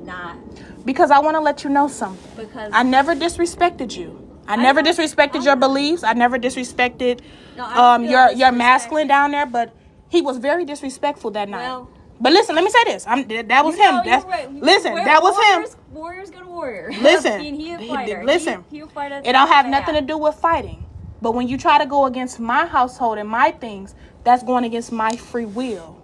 not? Because I want to let you know something. Because I never disrespected you. I never disrespected your beliefs. I never disrespected your masculine down there, but he was very disrespectful that night. Well, but listen, let me say this. That was him. Right. Listen, that was him. Warriors go to warrior. Listen, he a fighter. Listen, he fight it don't have nothing to do with fighting. But when you try to go against my household and my things, that's going against my free will.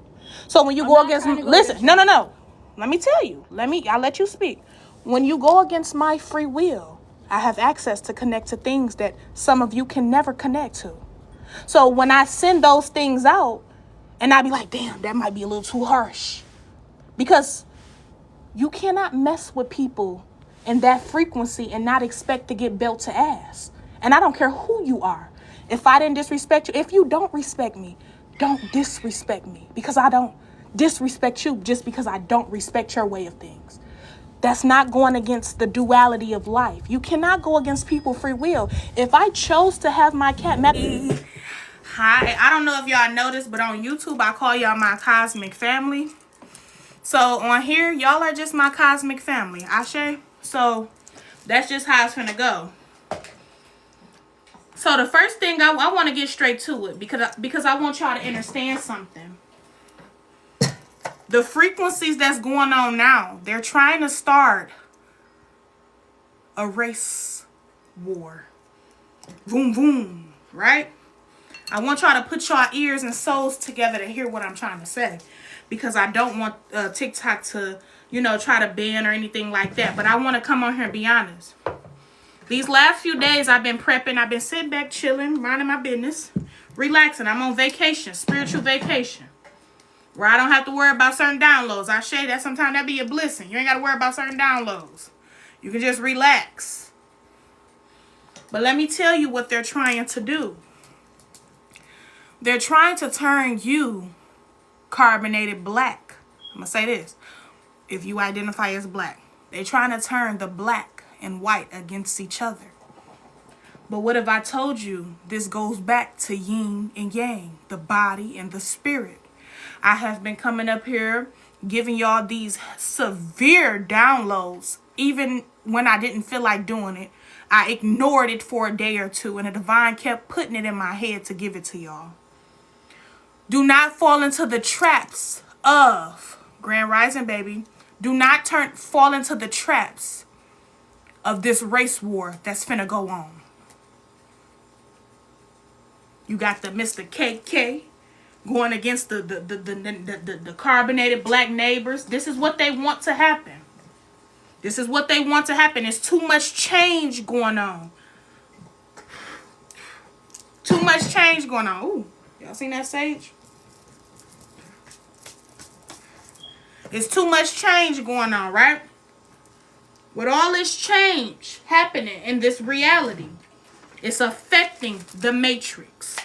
So when you go against, no. Let me tell you. I'll let you speak. When you go against my free will, I have access to connect to things that some of you can never connect to. So when I send those things out, and I be like, damn, that might be a little too harsh. Because you cannot mess with people in that frequency and not expect to get belt to ass. And I don't care who you are. If I didn't disrespect you, if you don't respect me, don't disrespect me. Because I don't disrespect you just because I don't respect your way of things. That's not going against the duality of life. You cannot go against people's free will. If I chose to have my cat... Hi, I don't know if y'all noticed, but on YouTube, I call y'all my cosmic family. So on here, y'all are just my cosmic family. Ashe? So that's just how it's gonna go. So the first thing, I want to get straight to it because I want y'all to understand something. The frequencies that's going on now, they're trying to start a race war. Boom, boom, right? I want y'all to put y'all ears and souls together to hear what I'm trying to say. Because I don't want TikTok to, try to ban or anything like that. But I want to come on here and be honest. These last few days I've been prepping. I've been sitting back, chilling, minding my business, relaxing. I'm on vacation, spiritual vacation. Where I don't have to worry about certain downloads. I say that sometimes that be a blessing. You ain't got to worry about certain downloads. You can just relax. But let me tell you what they're trying to do. They're trying to turn you carbonated black. I'm going to say this. If you identify as black. They're trying to turn the black and white against each other. But what if I told you this goes back to yin and yang, the body and the spirit? I have been coming up here giving y'all these severe downloads. Even when I didn't feel like doing it, I ignored it for a day or two. And the divine kept putting it in my head to give it to y'all. Do not fall into the traps of Grand Rising, baby. Do not fall into the traps of this race war that's finna go on. You got the Mr. KK going against the carbonated black neighbors. This is what they want to happen. This is what they want to happen. There's too much change going on. Too much change going on. Ooh, y'all seen that sage? There's too much change going on, right? With all this change happening in this reality, it's affecting the matrix.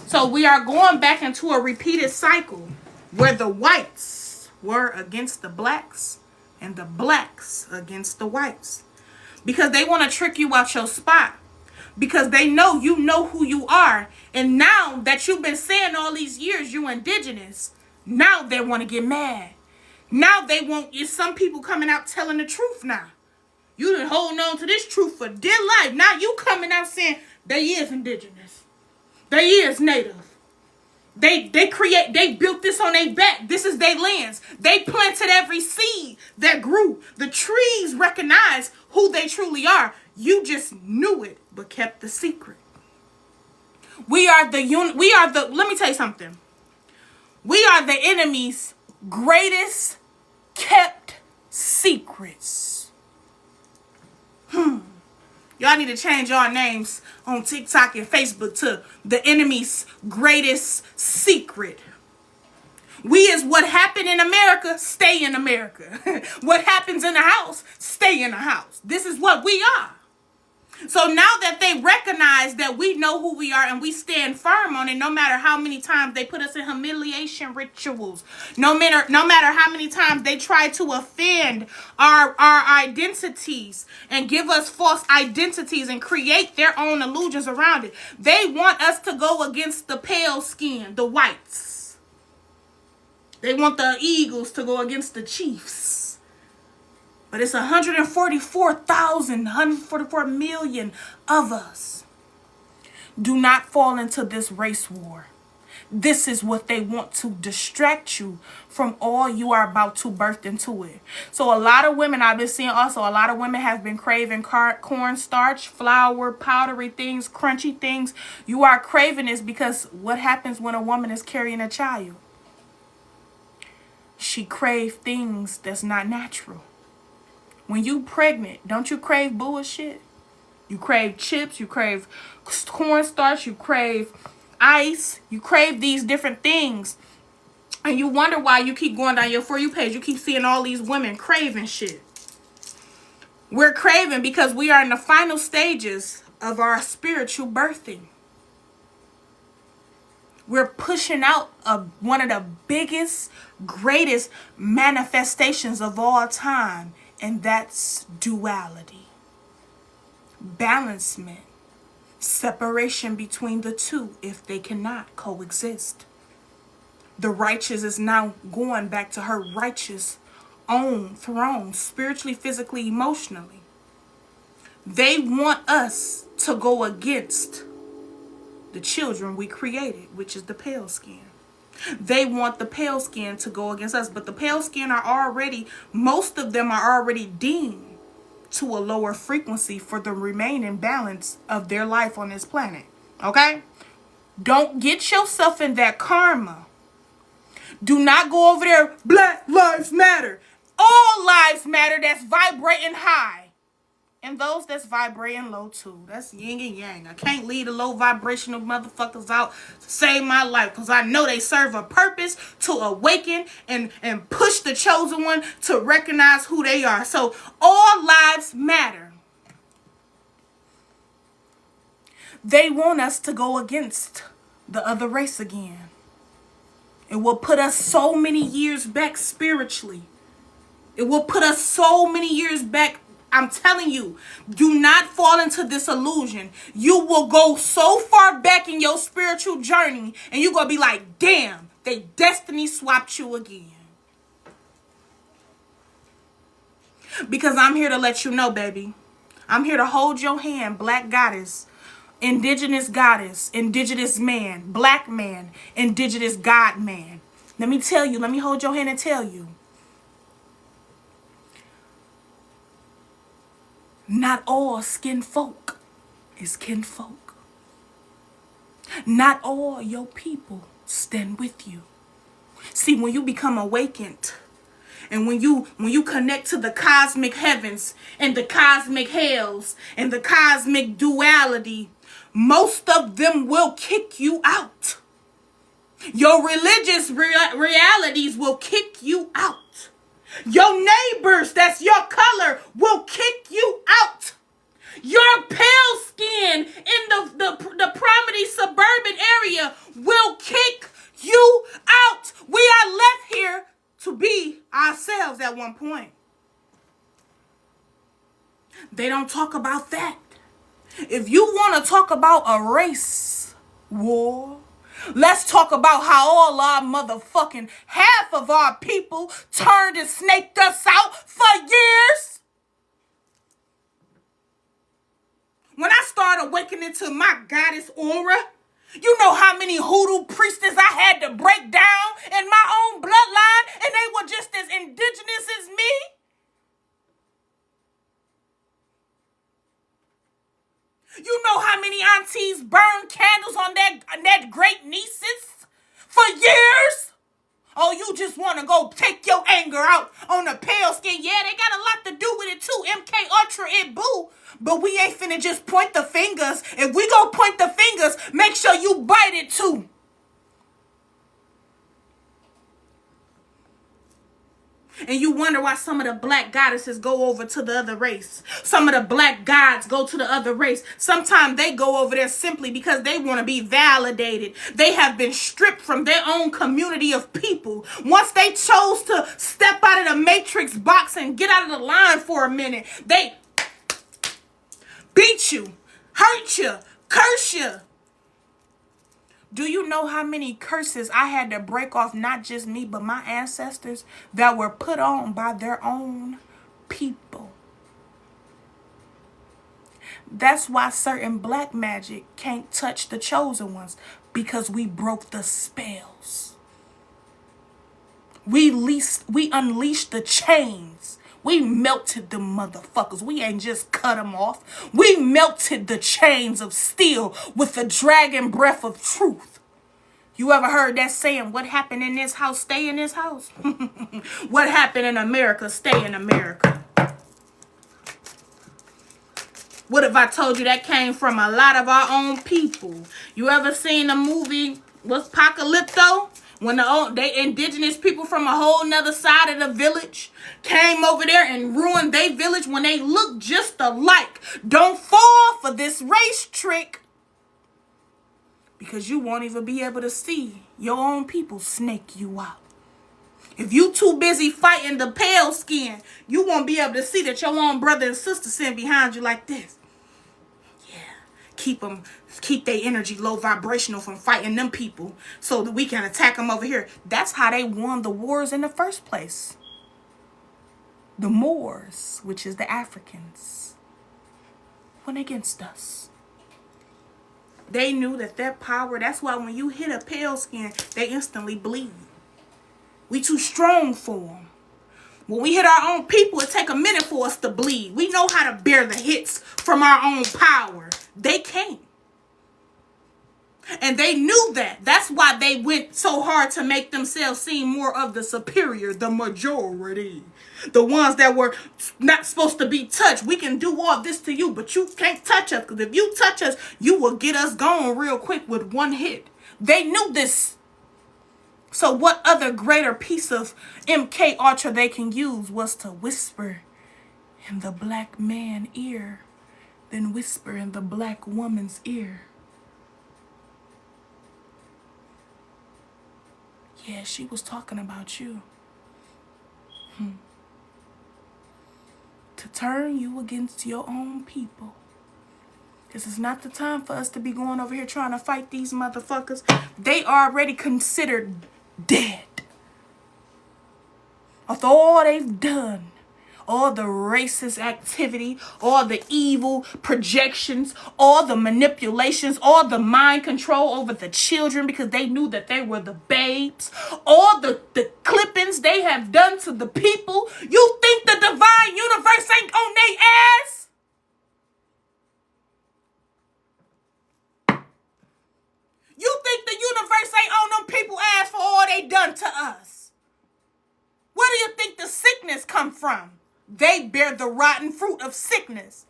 So we are going back into a repeated cycle where the whites were against the blacks and the blacks against the whites. Because they want to trick you out your spot. Because they know you know who you are. And now that you've been saying all these years you're indigenous, now they want to get mad. Now they want some people coming out telling the truth now. You been holding on to this truth for dear life. Now you coming out saying they is indigenous. They is native. They built this on their back. This is their lands. They planted every seed that grew. The trees recognize who they truly are. You just knew it, but kept the secret. Let me tell you something. We are the enemy's greatest kept secrets. Y'all need to change your names on TikTok and Facebook to the enemy's greatest secret. We is what happened in America, stay in America. What happens in the house, stay in the house. This is what we are. So now that they recognize that we know who we are and we stand firm on it, no matter how many times they put us in humiliation rituals, no matter how many times they try to offend our identities and give us false identities and create their own illusions around it, they want us to go against the pale skin, the whites. They want the Eagles to go against the Chiefs. But it's 144 million of us. Do not fall into this race war. This is what they want to distract you from all you are about to birth into it. So a lot of women, I've been seeing also, a lot of women have been craving cornstarch, flour, powdery things, crunchy things. You are craving this because what happens when a woman is carrying a child? She craves things that's not natural. When you pregnant, don't you crave bullshit? You crave chips, you crave cornstarch, you crave ice, you crave these different things. And you wonder why you keep going down your For You page. You keep seeing all these women craving shit. We're craving because we are in the final stages of our spiritual birthing. We're pushing out one of the biggest, greatest manifestations of all time. And that's duality. Balancement. Separation between the two if they cannot coexist. The righteous is now going back to her righteous own throne, spiritually, physically, emotionally. They want us to go against the children we created, which is the pale skin. They want the pale skin to go against us, but the pale skin are already, most of them are already deemed to a lower frequency for the remaining balance of their life on this planet. Okay? Don't get yourself in that karma. Do not go over there, Black Lives Matter. All lives matter that's vibrating high. And those that's vibrating low too. That's yin and yang. I can't leave the low vibrational motherfuckers out to save my life. Because I know they serve a purpose to awaken and push the chosen one to recognize who they are. So all lives matter. They want us to go against the other race again. It will put us so many years back spiritually. It will put us so many years back. I'm telling you, do not fall into this illusion. You will go so far back in your spiritual journey and you're going to be like, damn, they destiny swapped you again. Because I'm here to let you know, baby. I'm here to hold your hand, black goddess, indigenous man, black man, indigenous God man. Let me tell you, let me hold your hand and tell you. Not all skin folk is kinfolk. Not all your people stand with you. See, when you become awakened and when you connect to the cosmic heavens and the cosmic hells and the cosmic duality, most of them will kick you out. Your religious realities will kick you out. Your neighbors, that's your color, will kick you out. Your pale skin in the prominent suburban area will kick you out. We are left here to be ourselves at one point. They don't talk about that. If you want to talk about a race war, let's talk about how all our motherfucking half of our people turned and snaked us out for years. When I started awakening to my goddess aura, you know how many hoodoo priestess I had to break down in my own bloodline, and they were just as indigenous as me. You know how many aunties burned candles on that great nieces for years? Oh, you just want to go take your anger out on the pale skin. Yeah, they got a lot to do with it too. MK Ultra and boo. But we ain't finna just point the fingers. If we go point the fingers, make sure you bite it too. And you wonder why some of the black goddesses go over to the other race. Some of the black gods go to the other race. Sometimes they go over there simply because they want to be validated. They have been stripped from their own community of people. Once they chose to step out of the matrix box and get out of the line for a minute, they beat you, hurt you, curse you. Do you know how many curses I had to break off, not just me, but my ancestors, that were put on by their own people. That's why certain black magic can't touch the chosen ones, because we broke the spells. We unleashed the chains. We melted them motherfuckers. We ain't just cut them off. We melted the chains of steel with the dragon breath of truth. You ever heard that saying, what happened in this house, stay in this house? What happened in America, stay in America. What if I told you that came from a lot of our own people? You ever seen the movie, what's Apocalypto? When they indigenous people from a whole nother side of the village came over there and ruined their village when they look just alike. Don't fall for this race trick, because you won't even be able to see your own people snake you out. If you too busy fighting the pale skin, you won't be able to see that your own brother and sister sitting behind you like this. Yeah, keep their energy low vibrational from fighting them people so that we can attack them over here. That's how they won the wars in the first place. The Moors, which is the Africans, went against us. They knew that their power, that's why when you hit a pale skin, they instantly bleed. We too strong for them. When we hit our own people, it take a minute for us to bleed. We know how to bear the hits from our own power. They can't. And they knew that. That's why they went so hard to make themselves seem more of the superior, the majority. The ones that were not supposed to be touched. We can do all this to you, but you can't touch us. Because if you touch us, you will get us gone real quick with one hit. They knew this. So what other greater piece of MK Ultra they can use was to whisper in the black man's ear, then whisper in the black woman's ear. Yeah, she was talking about you. To turn you against your own people. This is not the time for us to be going over here trying to fight these motherfuckers. They already considered dead. After all they've done, all the racist activity, all the evil projections, all the manipulations, all the mind control over the children because they knew that they were the babes, all the clippings they have done to the people. You think the divine universe ain't on their ass? You think the universe ain't on them people ass for all they done to us? Where do you think the sickness come from? They bear the rotten fruit of sickness.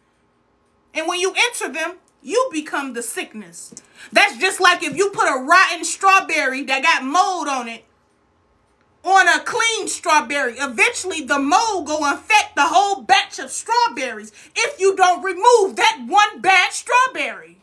And when you enter them, you become the sickness. That's just like if you put a rotten strawberry that got mold on it on a clean strawberry. Eventually, the mold will infect the whole batch of strawberries if you don't remove that one bad strawberry.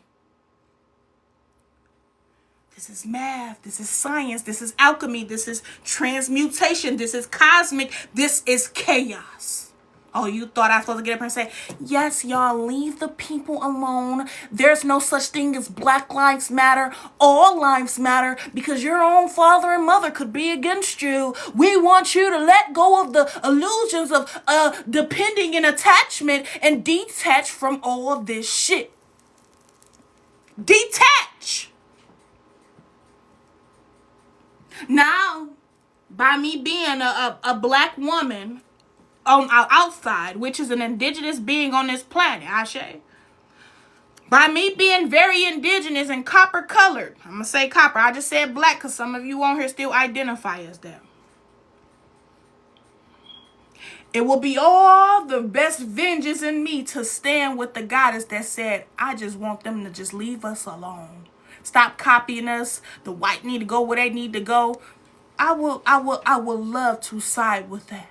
This is math, this is science, this is alchemy, this is transmutation, this is cosmic, this is chaos. Oh, you thought I was supposed to get up and say, yes, y'all, leave the people alone. There's no such thing as Black Lives Matter. All lives matter because your own father and mother could be against you. We want you to let go of the illusions of depending and attachment and detach from all this shit. Detach. Now, by me being a black woman on our outside, which is an indigenous being on this planet, Ashe. By me being very indigenous and copper colored, I'm going to say copper. I just said black because some of you on here still identify as that. It will be all the best vengeance in me to stand with the goddess that said, I just want them to just leave us alone. Stop copying us. The white need to go where they need to go. I will love to side with that.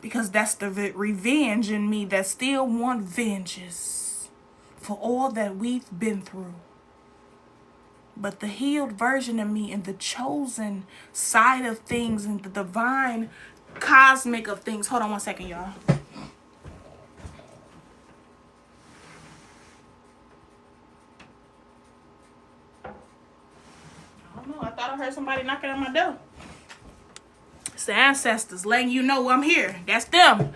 Because that's the revenge in me that still want vengeance for all that we've been through. But the healed version of me and the chosen side of things and the divine cosmic of things. Hold on one second, y'all. I don't know. I thought I heard somebody knocking on my door. It's the ancestors letting you know I'm here. That's them.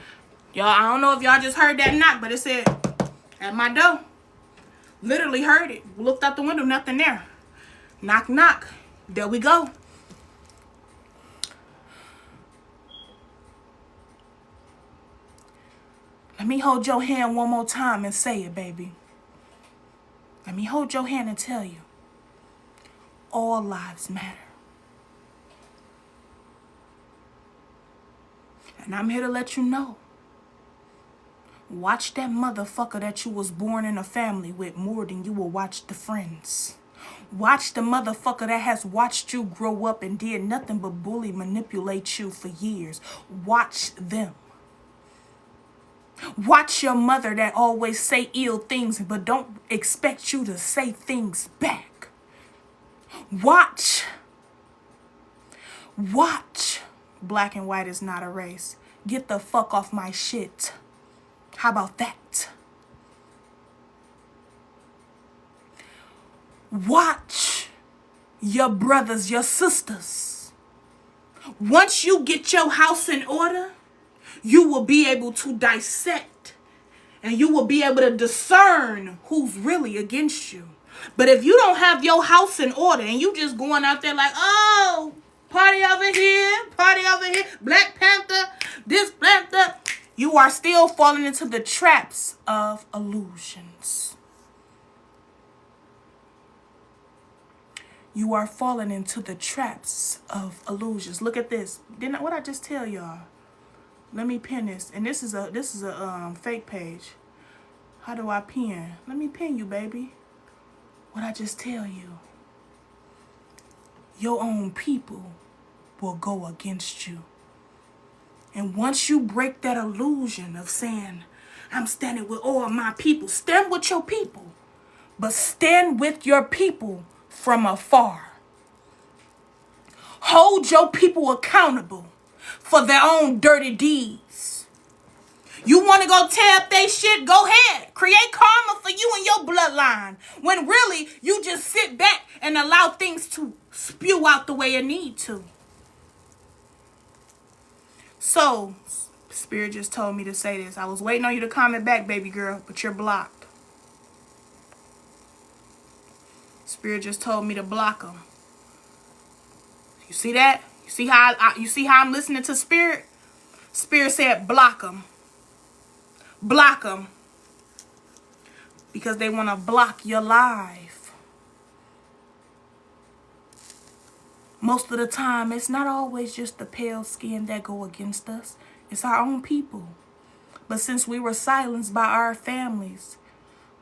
Y'all, I don't know if y'all just heard that knock, but it said at my door. Literally heard it. Looked out the window, nothing there. Knock, knock. There we go. Let me hold your hand one more time and say it, baby. Let me hold your hand and tell you. All lives matter. And I'm here to let you know. Watch that motherfucker that you was born in a family with more than you will watch the friends. Watch the motherfucker that has watched you grow up and did nothing but bully, manipulate you for years. Watch them. Watch your mother that always say ill things but don't expect you to say things back. Watch. Black and white is not a race. Get the fuck off my shit. How about that? Watch your brothers, your sisters. Once you get your house in order, you will be able to dissect and you will be able to discern who's really against you. But if you don't have your house in order and you just going out there like, oh, party over here, Black Panther, this, Black, that, you are still falling into the traps of illusions. You are falling into the traps of illusions. Look at this. What I just tell y'all? Let me pin this. And this is a fake page. How do I pin? Let me pin you, baby. What I just tell you? Your own people will go against you. And once you break that illusion of saying, I'm standing with all my people, stand with your people. But stand with your people from afar. Hold your people accountable for their own dirty deeds. You want to go tear up they shit? Go ahead. Create karma for you and your bloodline. When really, you just sit back and allow things to spew out the way it need to. So, Spirit just told me to say this. I was waiting on you to comment back, baby girl, but you're blocked. Spirit just told me to block them. You see that? You see how I'm listening to Spirit? Spirit said block them. Block them. Because they want to block your life. Most of the time, it's not always just the pale skin that go against us. It's our own people. But since we were silenced by our families,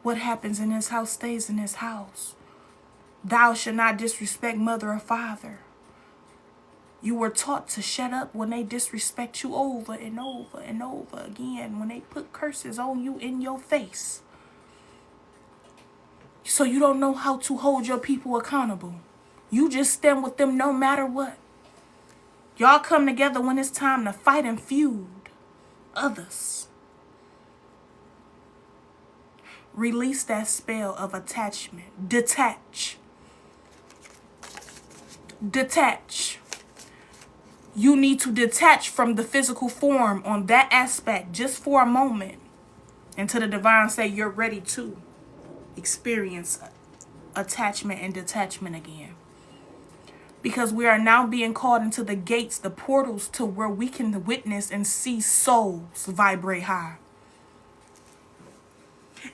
what happens in this house stays in this house. Thou shalt not disrespect mother or father. You were taught to shut up when they disrespect you over and over and over again. When they put curses on you in your face. So you don't know how to hold your people accountable. You just stand with them no matter what. Y'all come together when it's time to fight and feud others. Release that spell of attachment. Detach. Detach. You need to detach from the physical form on that aspect just for a moment until the divine say you're ready to experience attachment and detachment again. Because we are now being called into the gates, the portals to where we can witness and see souls vibrate high.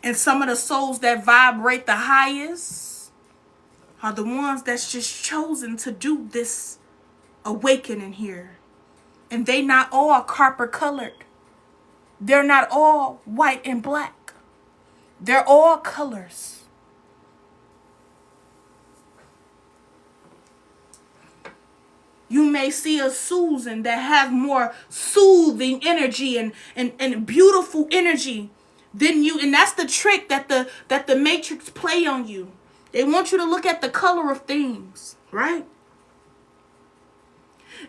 And some of the souls that vibrate the highest are the ones that's just chosen to do this awakening here. And they not all copper colored. They're not all white and black. They're all colors. You may see a Susan that has more soothing energy and beautiful energy than you. And that's the trick that the Matrix play on you. They want you to look at the color of things, right?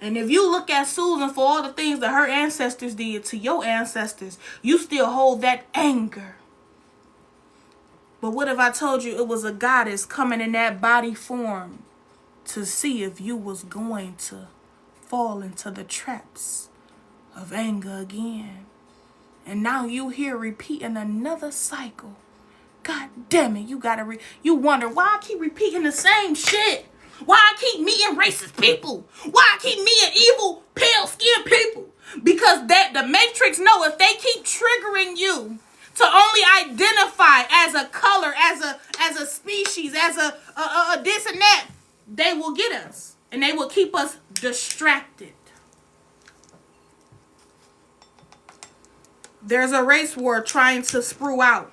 And if you look at Susan for all the things that her ancestors did to your ancestors, you still hold that anger. But what if I told you it was a goddess coming in that body form to see if you was going to fall into the traps of anger again. And now you here repeating another cycle. God damn it, you wonder why I keep repeating the same shit. Why I keep meeting racist people. Why I keep meeting evil, pale-skinned people. Because the Matrix know if they keep triggering you to only identify as a color, as a species, as a this and that, they will get us. And they will keep us distracted. There's a race war trying to sprue out.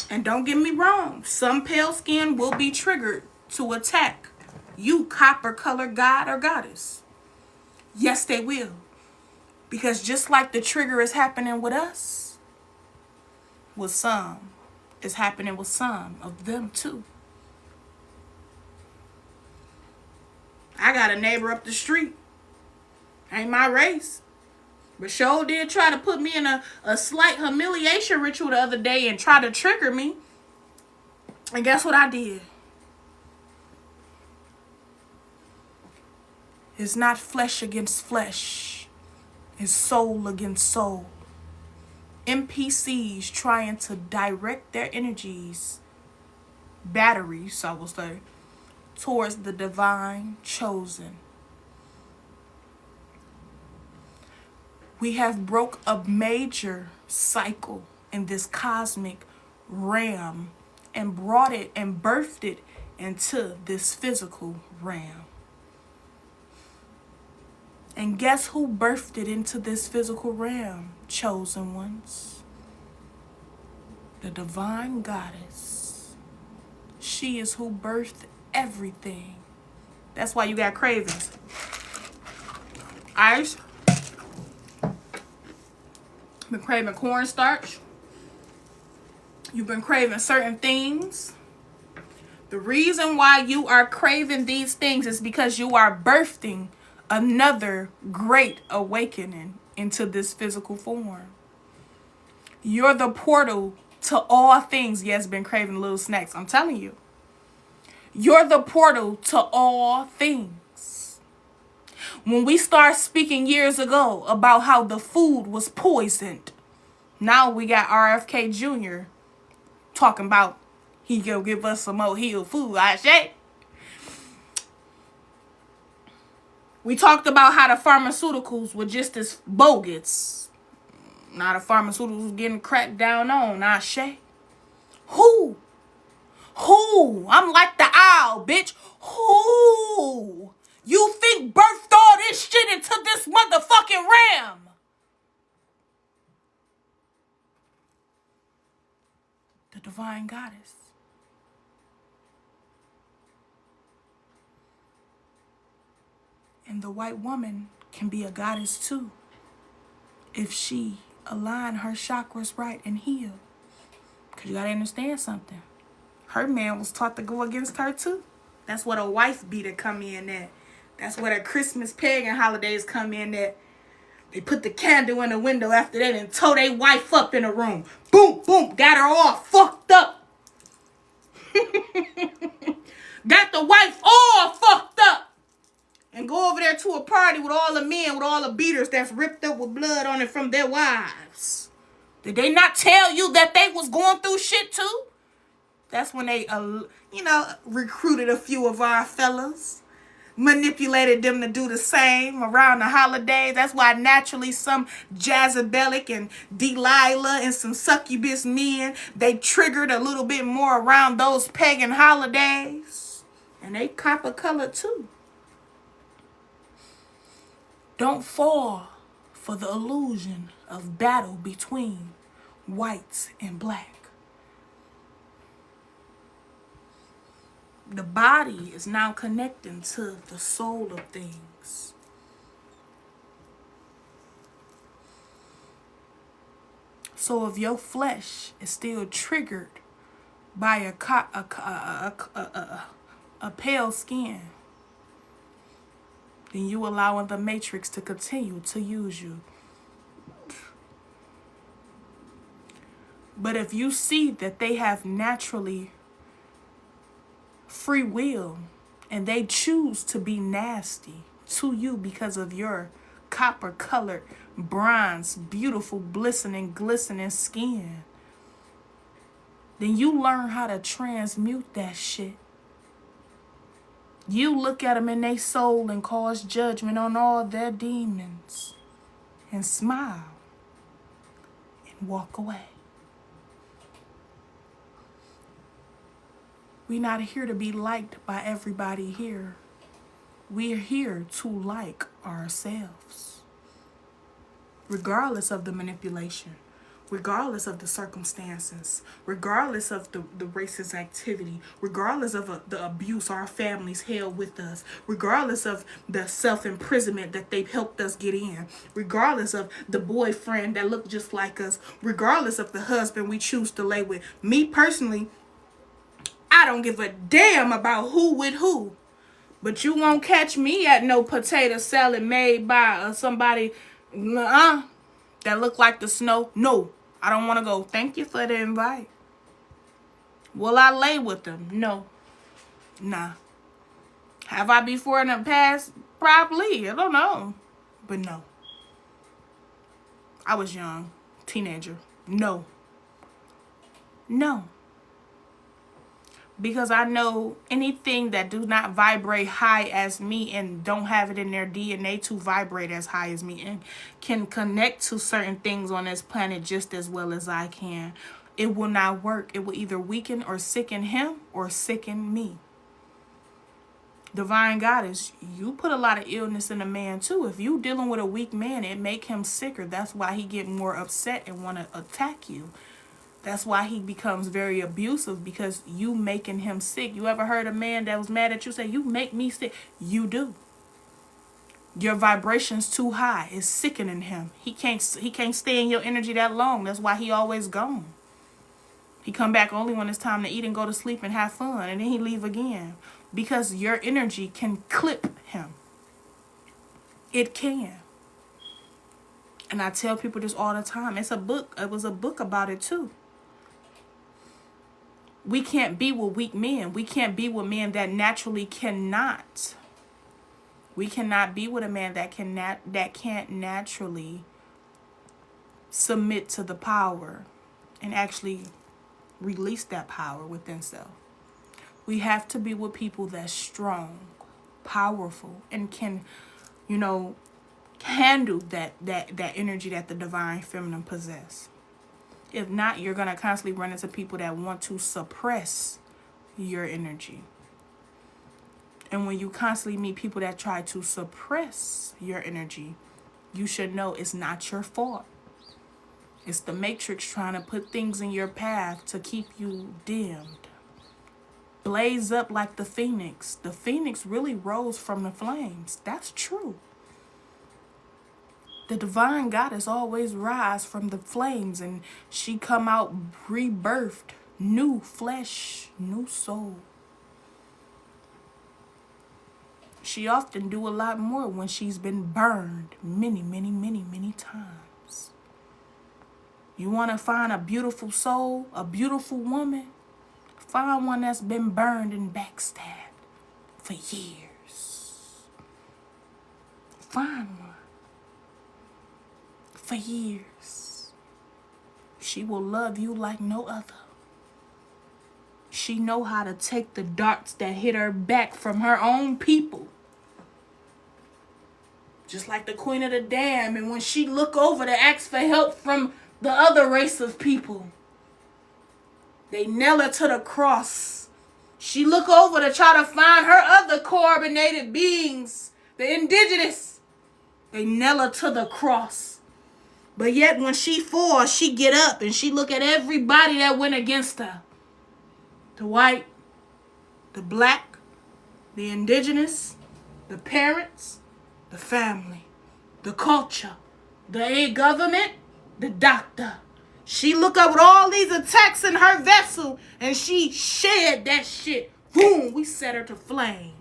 And don't get me wrong, some pale skin will be triggered to attack you, copper-colored god or goddess. Yes, they will. Because just like the trigger is happening with us, with some, it's happening with some of them too. I got a neighbor up the street. Ain't my race. But sure did try to put me in a slight humiliation ritual the other day and try to trigger me. And guess what I did? It's not flesh against flesh. It's soul against soul. NPCs trying to direct their energies, batteries, I will say, towards the divine chosen. We have broke a major cycle in this cosmic realm and brought it and birthed it into this physical realm. And guess who birthed it into this physical realm? Chosen ones. The divine goddess. She is who birthed everything. That's why you got cravings. Ice. Been craving cornstarch. You've been craving certain things. The reason why you are craving these things is because you are birthing another great awakening into this physical form. You're the portal to all things. Yes, been craving little snacks. I'm telling you. You're the portal to all things. When we start speaking years ago about how the food was poisoned, now we got RFK Jr. talking about he go give us some more healed food. I say. We talked about how the pharmaceuticals were just as bogus. Now the pharmaceuticals getting cracked down on. I say. Who? I'm like the owl, bitch. Who? You think birthed all this shit into this motherfucking realm? The divine goddess. And the white woman can be a goddess too, if she align her chakras right and heal. Because you got to understand something. Her man was taught to go against her too. That's what a wife beater come in at. That's where the Christmas pagan holidays come in at. They put the candle in the window after that and tow their wife up in a room. Boom, boom. Got her all fucked up. Got the wife all fucked up. And go over there to a party with all the men, with all the beaters that's ripped up with blood on it from their wives. Did they not tell you that they was going through shit too? That's when they, recruited a few of our fellas. Manipulated them to do the same around the holidays. That's why naturally some Jezebelic and Delilah and some succubus men, they triggered a little bit more around those pagan holidays. And they copper colored too. Don't fall for the illusion of battle between whites and black. The body is now connecting to the soul of things. So if your flesh is still triggered by a pale skin, then you allowing the matrix to continue to use you. But if you see that they have naturally free will And they choose to be nasty to you because of your copper-colored, bronze, beautiful, glistening skin. Then you learn how to transmute that shit. You look at them in their soul and cause judgment on all their demons. And smile. And walk away. We're not here to be liked by everybody here. We're here to like ourselves. Regardless of the manipulation. Regardless of the circumstances. Regardless of the racist activity. Regardless of the abuse our families held with us. Regardless of the self-imprisonment that they've helped us get in. Regardless of the boyfriend that looked just like us. Regardless of the husband we choose to lay with. Me personally, I don't give a damn about who with who. But you won't catch me at no potato salad made by somebody that look like the snow. No, I don't want to go. Thank you for the invite. Will I lay with them? No. Nah. Have I before in the past? Probably. I don't know. But no. I was young. Teenager. No. No. Because I know anything that do not vibrate high as me and don't have it in their DNA to vibrate as high as me and can connect to certain things on this planet just as well as I can, it will not work. It will either weaken or sicken him or sicken me. Divine Goddess, you put a lot of illness in a man too. If you dealing with a weak man, it make him sicker. That's why he get more upset and want to attack you. That's why he becomes very abusive, because you making him sick. You ever heard a man that was mad at you say, you make me sick? You do. Your vibration's too high. It's sickening him. He can't stay in your energy that long. That's why he always gone. He come back only when it's time to eat and go to sleep and have fun. And then he leave again. Because your energy can clip him. It can. And I tell people this all the time. It's a book. It was a book about it too. We can't be with weak men. We can't be with men that naturally cannot. We cannot be with a man that can't naturally submit to the power and actually release that power within self. We have to be with people that's strong, powerful, and can, handle that energy that the divine feminine possess. If not, you're going to constantly run into people that want to suppress your energy. And when you constantly meet people that try to suppress your energy, you should know it's not your fault. It's the matrix trying to put things in your path to keep you dimmed. Blaze up like the phoenix. The phoenix really rose from the flames. That's true. The divine goddess always rise from the flames, and she come out rebirthed, new flesh, new soul. She often do a lot more when she's been burned many, many, many, many times. You want to find a beautiful soul, a beautiful woman? Find one that's been burned and backstabbed for years. Find one. For years. She will love you like no other. She know how to take the darts that hit her back from her own people. Just like the Queen of the Dam. And when she look over to ask for help from the other race of people, they nail her to the cross. She look over to try to find her other carbonated beings, the indigenous. They nail her to the cross. But yet when she falls, she get up and she look at everybody that went against her. The white, the black, the indigenous, the parents, the family, the culture, the government, the doctor. She look up with all these attacks in her vessel and she shed that shit. Boom, we set her to flame.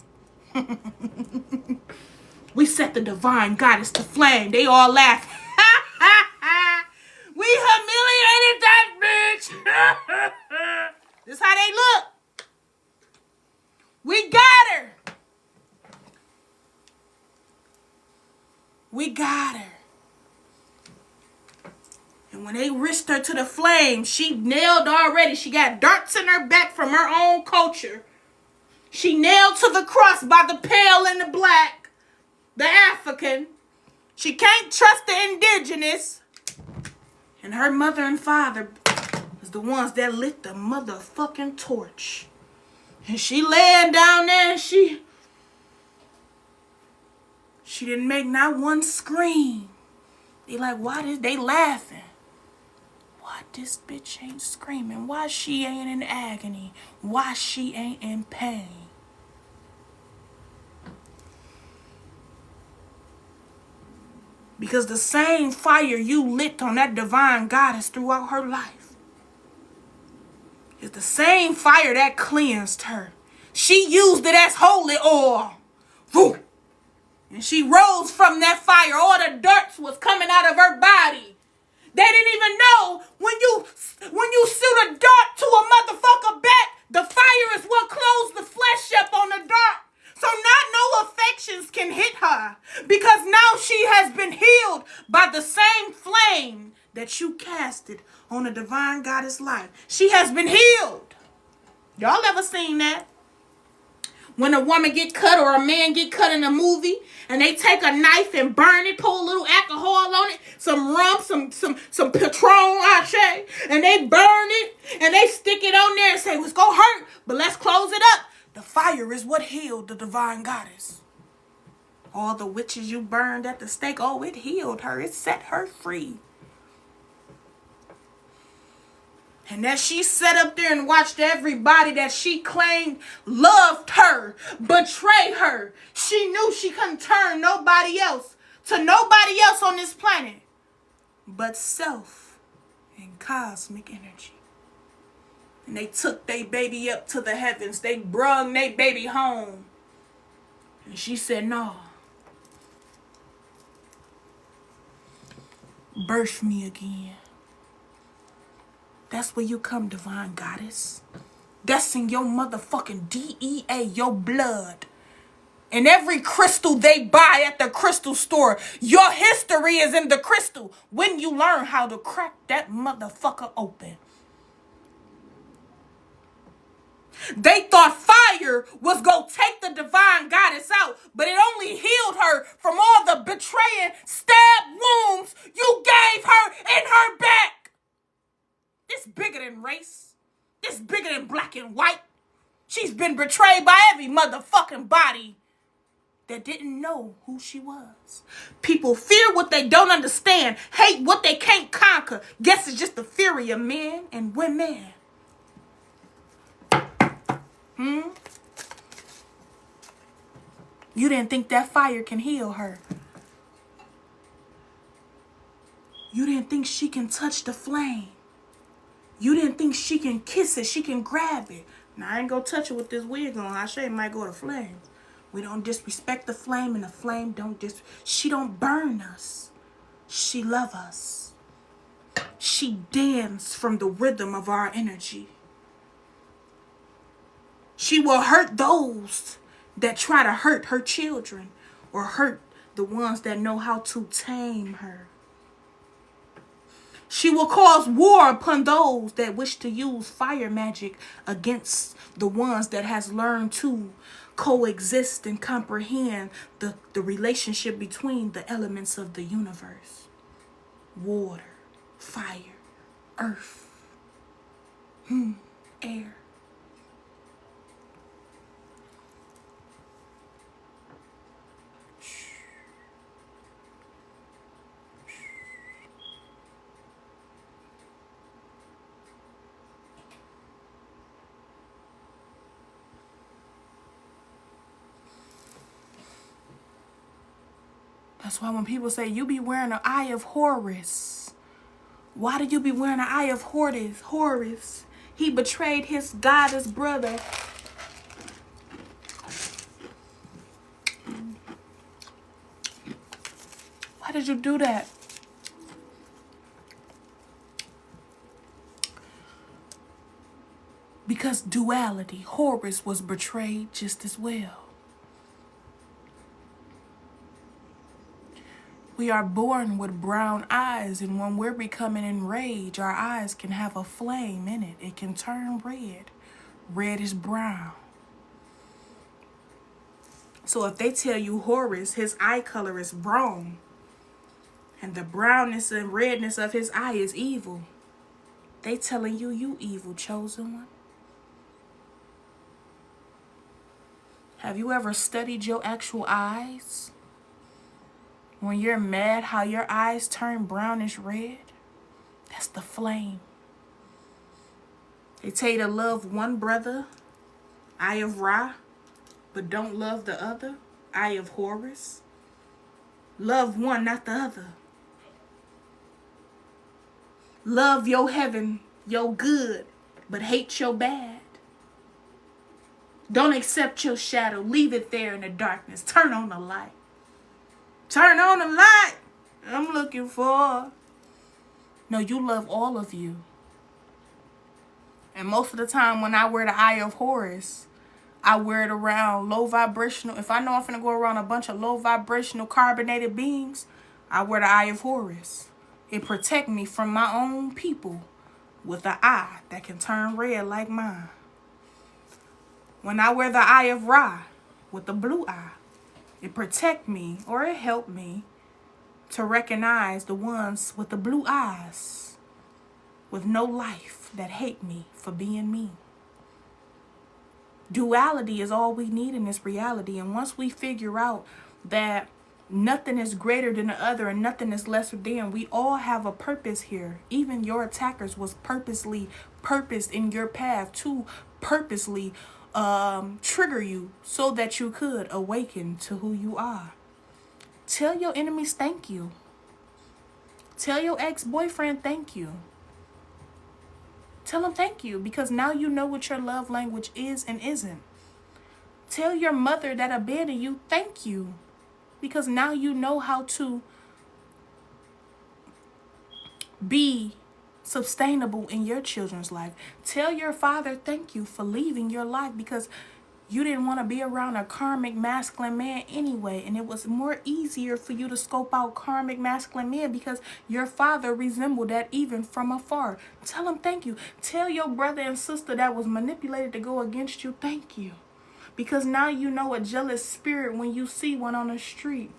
We set the divine goddess to flame. They all laugh. We humiliated that bitch. This is how they look. We got her. We got her. And when they risked her to the flame, she nailed already. She got darts in her back from her own culture. She nailed to the cross by the pale and the black, the African. She can't trust the indigenous. And her mother and father is the ones that lit the motherfucking torch. And she laying down there and she didn't make not one scream. They like, why did they laughing? Why this bitch ain't screaming? Why she ain't in agony? Why she ain't in pain? Because the same fire you lit on that divine goddess throughout her life is the same fire that cleansed her. She used it as holy oil. Woo. And she rose from that fire. All the dirt was coming out of her body. They didn't even know when you shoot a dart to a motherfucker back, the fire is what closed the flesh up on the dart. So not no affections can hit her because now she has been healed by the same flame that you casted on a divine goddess life. She has been healed. Y'all ever seen that? When a woman get cut or a man get cut in a movie and they take a knife and burn it, pour a little alcohol on it, some rum, some Patron, and they burn it and they stick it on there and say, it's going to hurt, but let's close it up. The fire is what healed the divine goddess. All the witches you burned at the stake, oh, it healed her. It set her free. And as she sat up there and watched everybody that she claimed loved her, betray her, she knew she couldn't turn nobody else on this planet but self and cosmic energy. And they took their baby up to the heavens. They brung their baby home. And she said, no. Birth me again. That's where you come, divine goddess. That's in your motherfucking DEA, your blood. And every crystal they buy at the crystal store, your history is in the crystal when you learn how to crack that motherfucker open. They thought fire was going to take the divine goddess out, but it only healed her from all the betraying, stab wounds you gave her in her back. This bigger than race. This bigger than black and white. She's been betrayed by every motherfucking body that didn't know who she was. People fear what they don't understand, hate what they can't conquer. Guess it's just the fury of men and women. You didn't think that fire can heal her. You didn't think she can touch the flame. You didn't think she can kiss it, she can grab it. Now, I ain't gonna touch it with this wig on. I sure it might go to flames. We don't disrespect the flame, and the flame she don't burn us. She love us. She dance from the rhythm of our energy. She will hurt those that try to hurt her children or hurt the ones that know how to tame her. She will cause war upon those that wish to use fire magic against the ones that has learned to coexist and comprehend the relationship between the elements of the universe. Water, fire, earth, air. That's why when people say, you be wearing an eye of Horus. Why do you be wearing an eye of Horus? He betrayed his goddess brother. Why did you do that? Because duality, Horus was betrayed just as well. We are born with brown eyes, and when we're becoming enraged, our eyes can have a flame in it. It can turn red. Red is brown. So if they tell you Horus, his eye color is brown, and the brownness and redness of his eye is evil, they telling you, you evil, chosen one. Have you ever studied your actual eyes? When you're mad, how your eyes turn brownish red? That's the flame. They tell you to love one brother, eye of Ra, but don't love the other, eye of Horus. Love one, not the other. Love your heaven, your good, but hate your bad. Don't accept your shadow. Leave it there in the darkness. Turn on the light. Turn on the light. I'm looking for. No, you love all of you. And most of the time when I wear the eye of Horus, I wear it around low vibrational. If I know I'm finna go around a bunch of low vibrational carbonated beings, I wear the eye of Horus. It protects me from my own people with an eye that can turn red like mine. When I wear the eye of Ra with the blue eye, it protect me, or it help me to recognize the ones with the blue eyes with no life that hate me for being me. Duality is all we need in this reality. And once we figure out that nothing is greater than the other and nothing is lesser than, we all have a purpose here. Even your attackers was purposed in your path to purposely trigger you so that you could awaken to who you are. Tell your enemies thank you. Tell your ex-boyfriend thank you. Tell them thank you, because now you know what your love language is and isn't. Tell your mother that abandoned you thank you, because now you know how to be sustainable in your children's life. Tell your father thank you for leaving your life, because you didn't want to be around a karmic masculine man anyway, and it was more easier for you to scope out karmic masculine men because your father resembled that even from afar. Tell him thank you. Tell your brother and sister that was manipulated to go against you thank you, because now you know a jealous spirit when you see one on the street.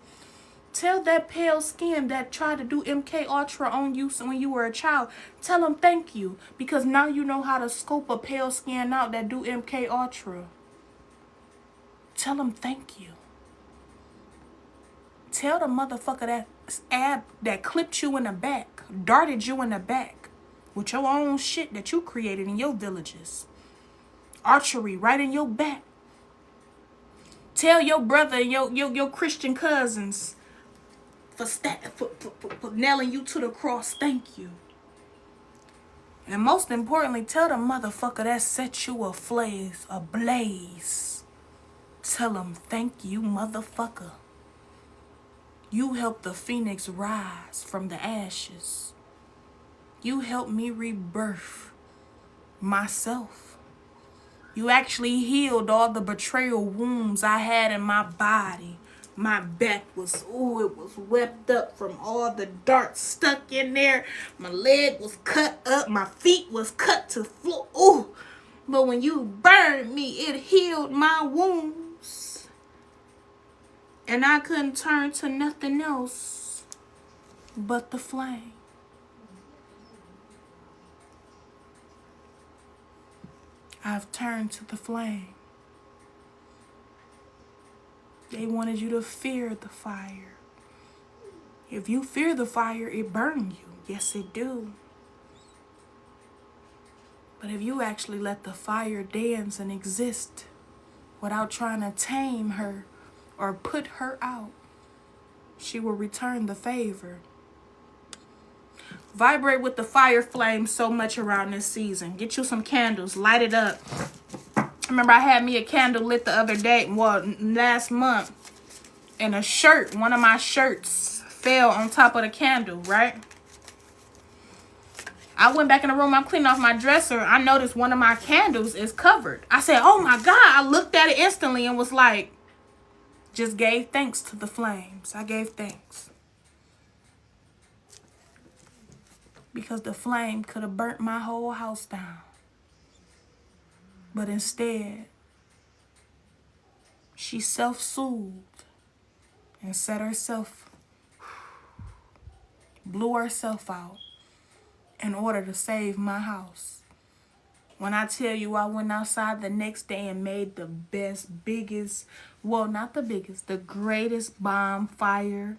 Tell that pale skin that tried to do MK Ultra on you when you were a child, tell them thank you, because now you know how to scope a pale skin out that do MK Ultra. Tell them thank you. Tell the motherfucker that clipped you in the back, darted you in the back with your own shit that you created in your villages. Archery right in your back. Tell your brother and your Christian cousins for nailing you to the cross, thank you. And most importantly, tell the motherfucker that set you ablaze. Tell him thank you, motherfucker. You helped the phoenix rise from the ashes. You helped me rebirth myself. You actually healed all the betrayal wounds I had in my body. My back was, it was wept up from all the darts stuck in there. My leg was cut up. My feet was cut to floor. Ooh. But when you burned me, it healed my wounds. And I couldn't turn to nothing else but the flame. I've turned to the flame. They wanted you to fear the fire. If you fear the fire, it burns you. Yes, it do. But if you actually let the fire dance and exist without trying to tame her or put her out, she will return the favor. Vibrate with the fire flame so much around this season. Get you some candles, light it up. Remember, I had me a candle lit the other day, last month, and a shirt, one of my shirts fell on top of the candle, right? I went back in the room, I'm cleaning off my dresser. I noticed one of my candles is covered. I said, oh my God. I looked at it instantly and was like, just gave thanks to the flames. I gave thanks. because the flame could have burnt my whole house down. But instead, she self-soothed and blew herself out in order to save my house. When I tell you I went outside the next day and made the biggest, well, not the biggest, the greatest bonfire.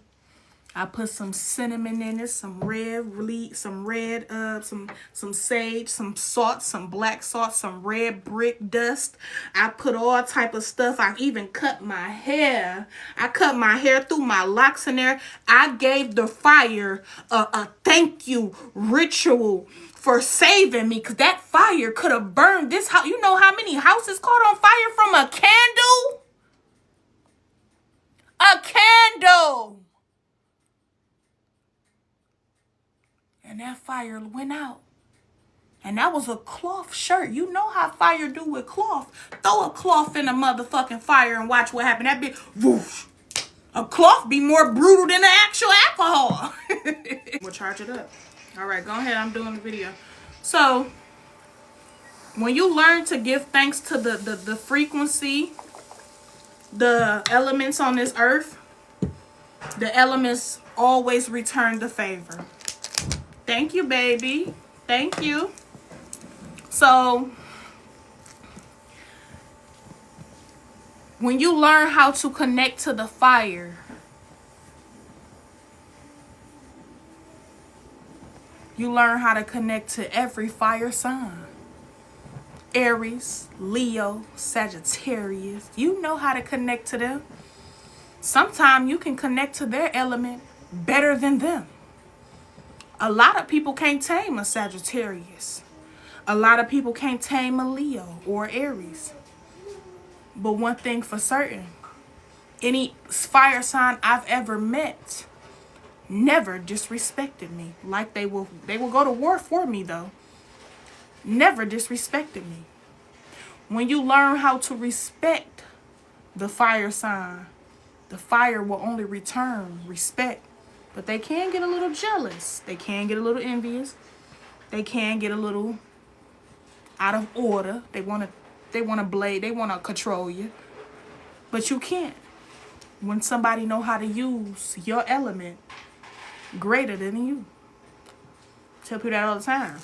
I put some cinnamon in it, some sage, some salt, some black salt, some red brick dust. I put all type of stuff. I even cut my hair. I cut my hair through my locks in there. I gave the fire a thank you ritual for saving me, because that fire could have burned this house. You know how many houses caught on fire from a candle? A candle. And that fire went out. And that was a cloth shirt. You know how fire do with cloth. Throw a cloth in a motherfucking fire and watch what happened. That be whoosh. A cloth be more brutal than the actual alcohol. We'll charge it up. All right, go ahead. I'm doing the video. So, when you learn to give thanks to the frequency, the elements on this earth, the elements always return the favor. Thank you, baby. Thank you. So, when you learn how to connect to the fire, you learn how to connect to every fire sign. Aries, Leo, Sagittarius. You know how to connect to them. Sometimes you can connect to their element better than them. A lot of people can't tame a Sagittarius. A lot of people can't tame a Leo or Aries. But one thing for certain, any fire sign I've ever met never disrespected me. Like they will go to war for me though. Never disrespected me. When you learn how to respect the fire sign, the fire will only return respect. But they can get a little jealous. They can get a little envious. They can get a little out of order. They want to blade. They want to control you. But you can't. When somebody know how to use your element greater than you. Tell people that all the time.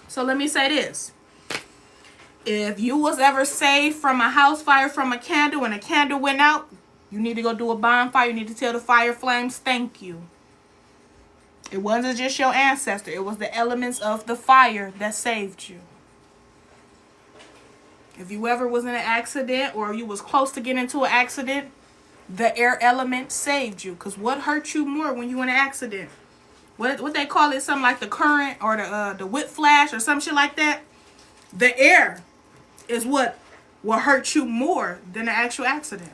So let me say this. If you was ever saved from a house fire from a candle and a candle went out, you need to go do a bonfire. You need to tell the fire flames, thank you. It wasn't just your ancestor. It was the elements of the fire that saved you. If you ever was in an accident or you was close to getting into an accident, the air element saved you. Because what hurt you more when you in an accident? What they call it? Something like the current or the whiplash or some shit like that. The air is what will hurt you more than the actual accident.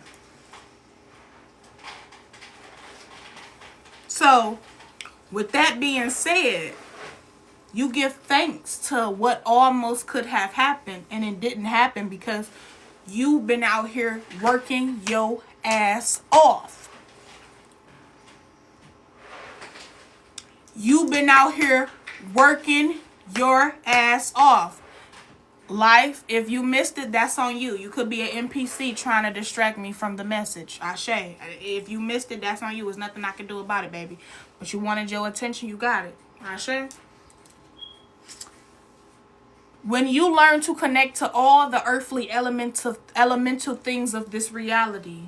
So, with that being said, you give thanks to what almost could have happened and it didn't happen because you've been out here working your ass off. You've been out here working your ass off. Life, if you missed it, that's on you. You could be an NPC trying to distract me from the message. Ashe. If you missed it, that's on you. There's nothing I can do about it, baby. But you wanted your attention, you got it. Ashe. When you learn to connect to all the earthly elemental things of this reality,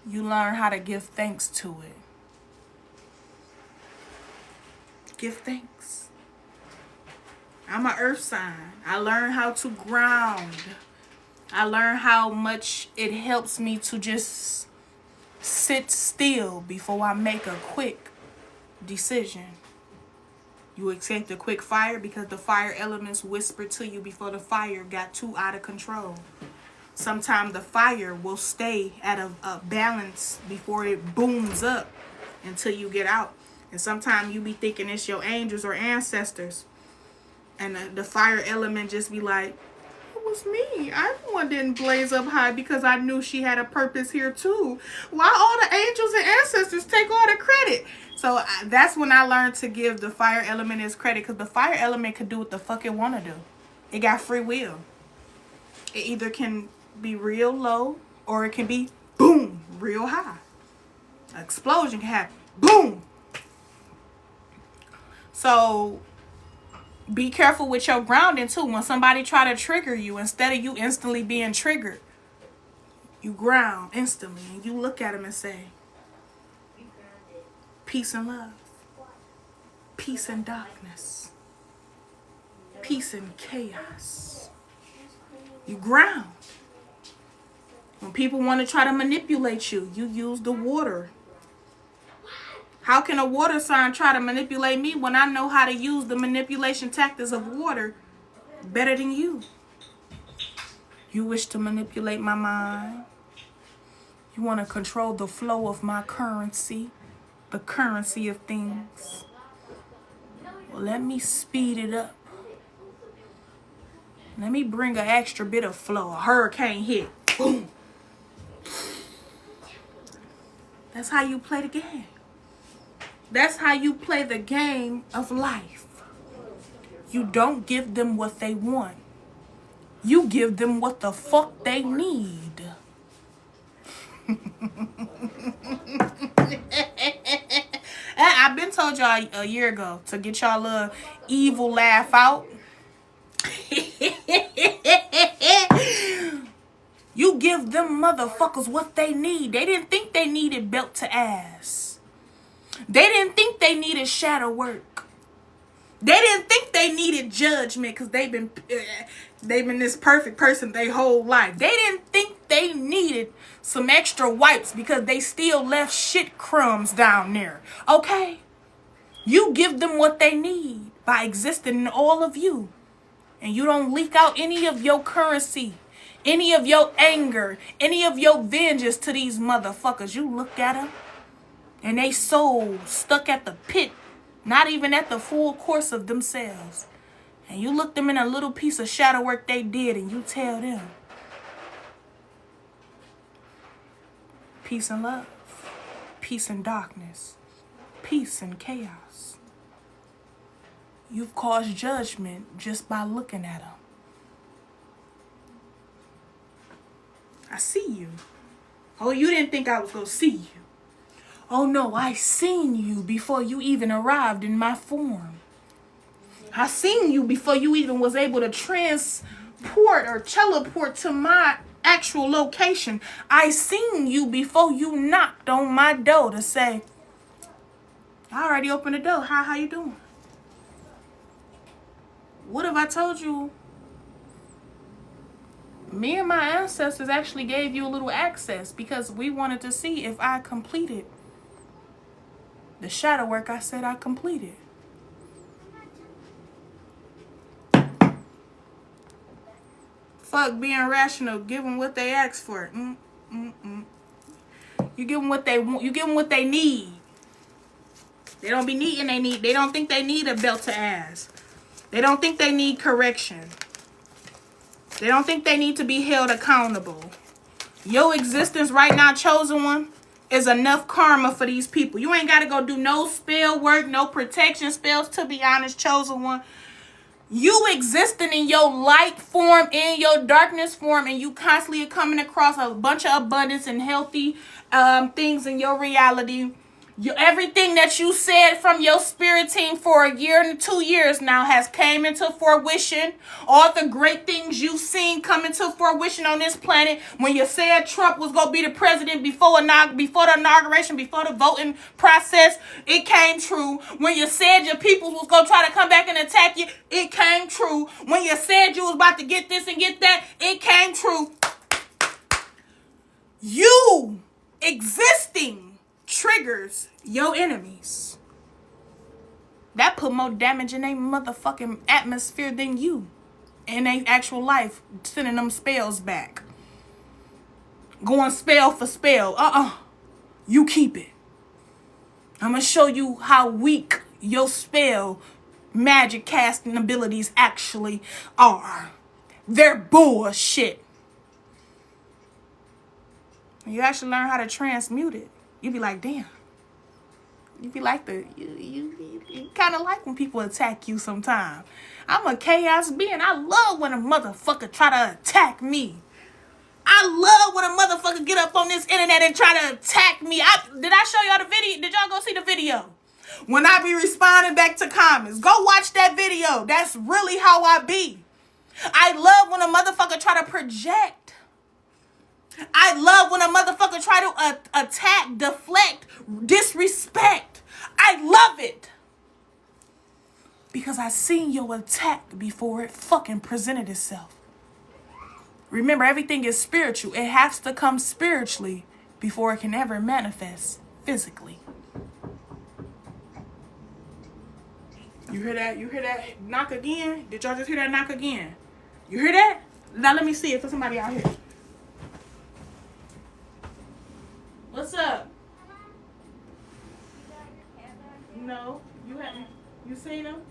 you learn how to give thanks to it. Give thanks. I'm an earth sign. I learned how to ground. I learned how much it helps me to just sit still before I make a quick decision. You accept a quick fire because the fire elements whispered to you before the fire got too out of control. Sometimes the fire will stay at a balance before it booms up until you get out. And sometimes you be thinking it's your angels or ancestors. And the fire element just be like, was me. I the one didn't blaze up high because I knew she had a purpose here too. Why all the angels and ancestors take all the credit? So that's when I learned to give the fire element its credit, because the fire element could do what the fuck it want to do. It got free will. It either can be real low or it can be boom, real high. An explosion can happen. Boom. So be careful with your grounding too. When somebody try to trigger you, instead of you instantly being triggered, you ground instantly and you look at them and say, peace and love, peace and darkness, peace and chaos. You ground. When people want to try to manipulate you, you use the water. How can a water sign try to manipulate me when I know how to use the manipulation tactics of water better than you? You wish to manipulate my mind. You want to control the flow of my currency, the currency of things. Well, let me speed it up. Let me bring an extra bit of flow. A hurricane hit. Boom. That's how you play the game. That's how you play the game of life. You don't give them what they want. You give them what the fuck they need. I've been told y'all a year ago to get y'all little evil laugh out. You give them motherfuckers what they need. They didn't think they needed belt to ass. They didn't think they needed shadow work. They didn't think they needed judgment because they've been this perfect person their whole life. They didn't think they needed some extra wipes because they still left shit crumbs down there. Okay? You give them what they need by existing in all of you. And you don't leak out any of your currency, any of your anger, any of your vengeance to these motherfuckers. You look at them and they soul stuck at the pit, not even at the full course of themselves. And you look them in a little piece of shadow work they did and you tell them, peace and love, peace and darkness, peace and chaos. You've caused judgment just by looking at them. I see you. Oh, you didn't think I was going to see you. Oh no, I seen you before you even arrived in my form. I seen you before you even was able to transport or teleport to my actual location. I seen you before you knocked on my door to say, I already opened the door. How you doing? What if I told you me and my ancestors actually gave you a little access because we wanted to see if I completed the shadow work I said I completed. Fuck being rational. Give them what they ask for. You give them what they want. You give them what they need. They don't be needing they need. They don't think they need a belt to ass. They don't think they need correction. They don't think they need to be held accountable. Your existence right now, chosen one, is enough karma for these people. You ain't got to go do no spell work, no protection spells, to be honest, chosen one. You existing in your light form, in your darkness form, and you constantly are coming across a bunch of abundance and healthy things in your reality. Everything that you said from your spirit team for a year and 2 years now has came into fruition. All the great things you've seen come into fruition on this planet. When you said Trump was going to be the president before the inauguration, before the voting process, it came true. When you said your people was going to try to come back and attack you, it came true. When you said you was about to get this and get that, it came true. You existing triggers your enemies. That put more damage in their motherfucking atmosphere than you in their actual life, sending them spells back. Going spell for spell. You keep it. I'm going to show you how weak your spell magic casting abilities actually are. They're bullshit. You actually learn how to transmute it. You be like, damn. You be like you kind of like when people attack you sometimes. I'm a chaos being. I love when a motherfucker try to attack me. I love when a motherfucker get up on this internet and try to attack me. Did I show y'all the video? Did y'all go see the video? When I be responding back to comments. Go watch that video. That's really how I be. I love when a motherfucker try to project. I love when a motherfucker try to attack, deflect, disrespect. I love it. Because I seen your attack before it fucking presented itself. Remember, everything is spiritual. It has to come spiritually before it can ever manifest physically. You hear that? You hear that knock again? Did y'all just hear that knock again? You hear that? Now let me see if there's somebody out here. What's up? No, you haven't. You seen him?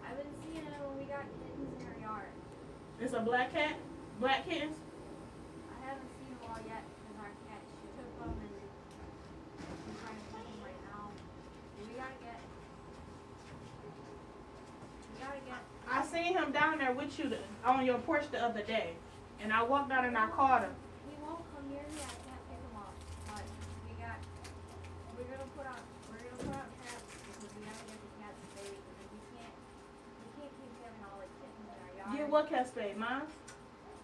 I've been seeing him when we got kittens in our yard. It's a black cat? Black kittens? I haven't seen them all yet because our cat, she took them and we're trying to feed them right now. We gotta get. I seen him down there with you on your porch the other day. And I walked down and I caught him. He won't come near me. I can't pick him up. But we're gonna put out traps because we gotta get the cats spayed because we can't keep having all the kittens in our yard. Get what cat spayed, Mom?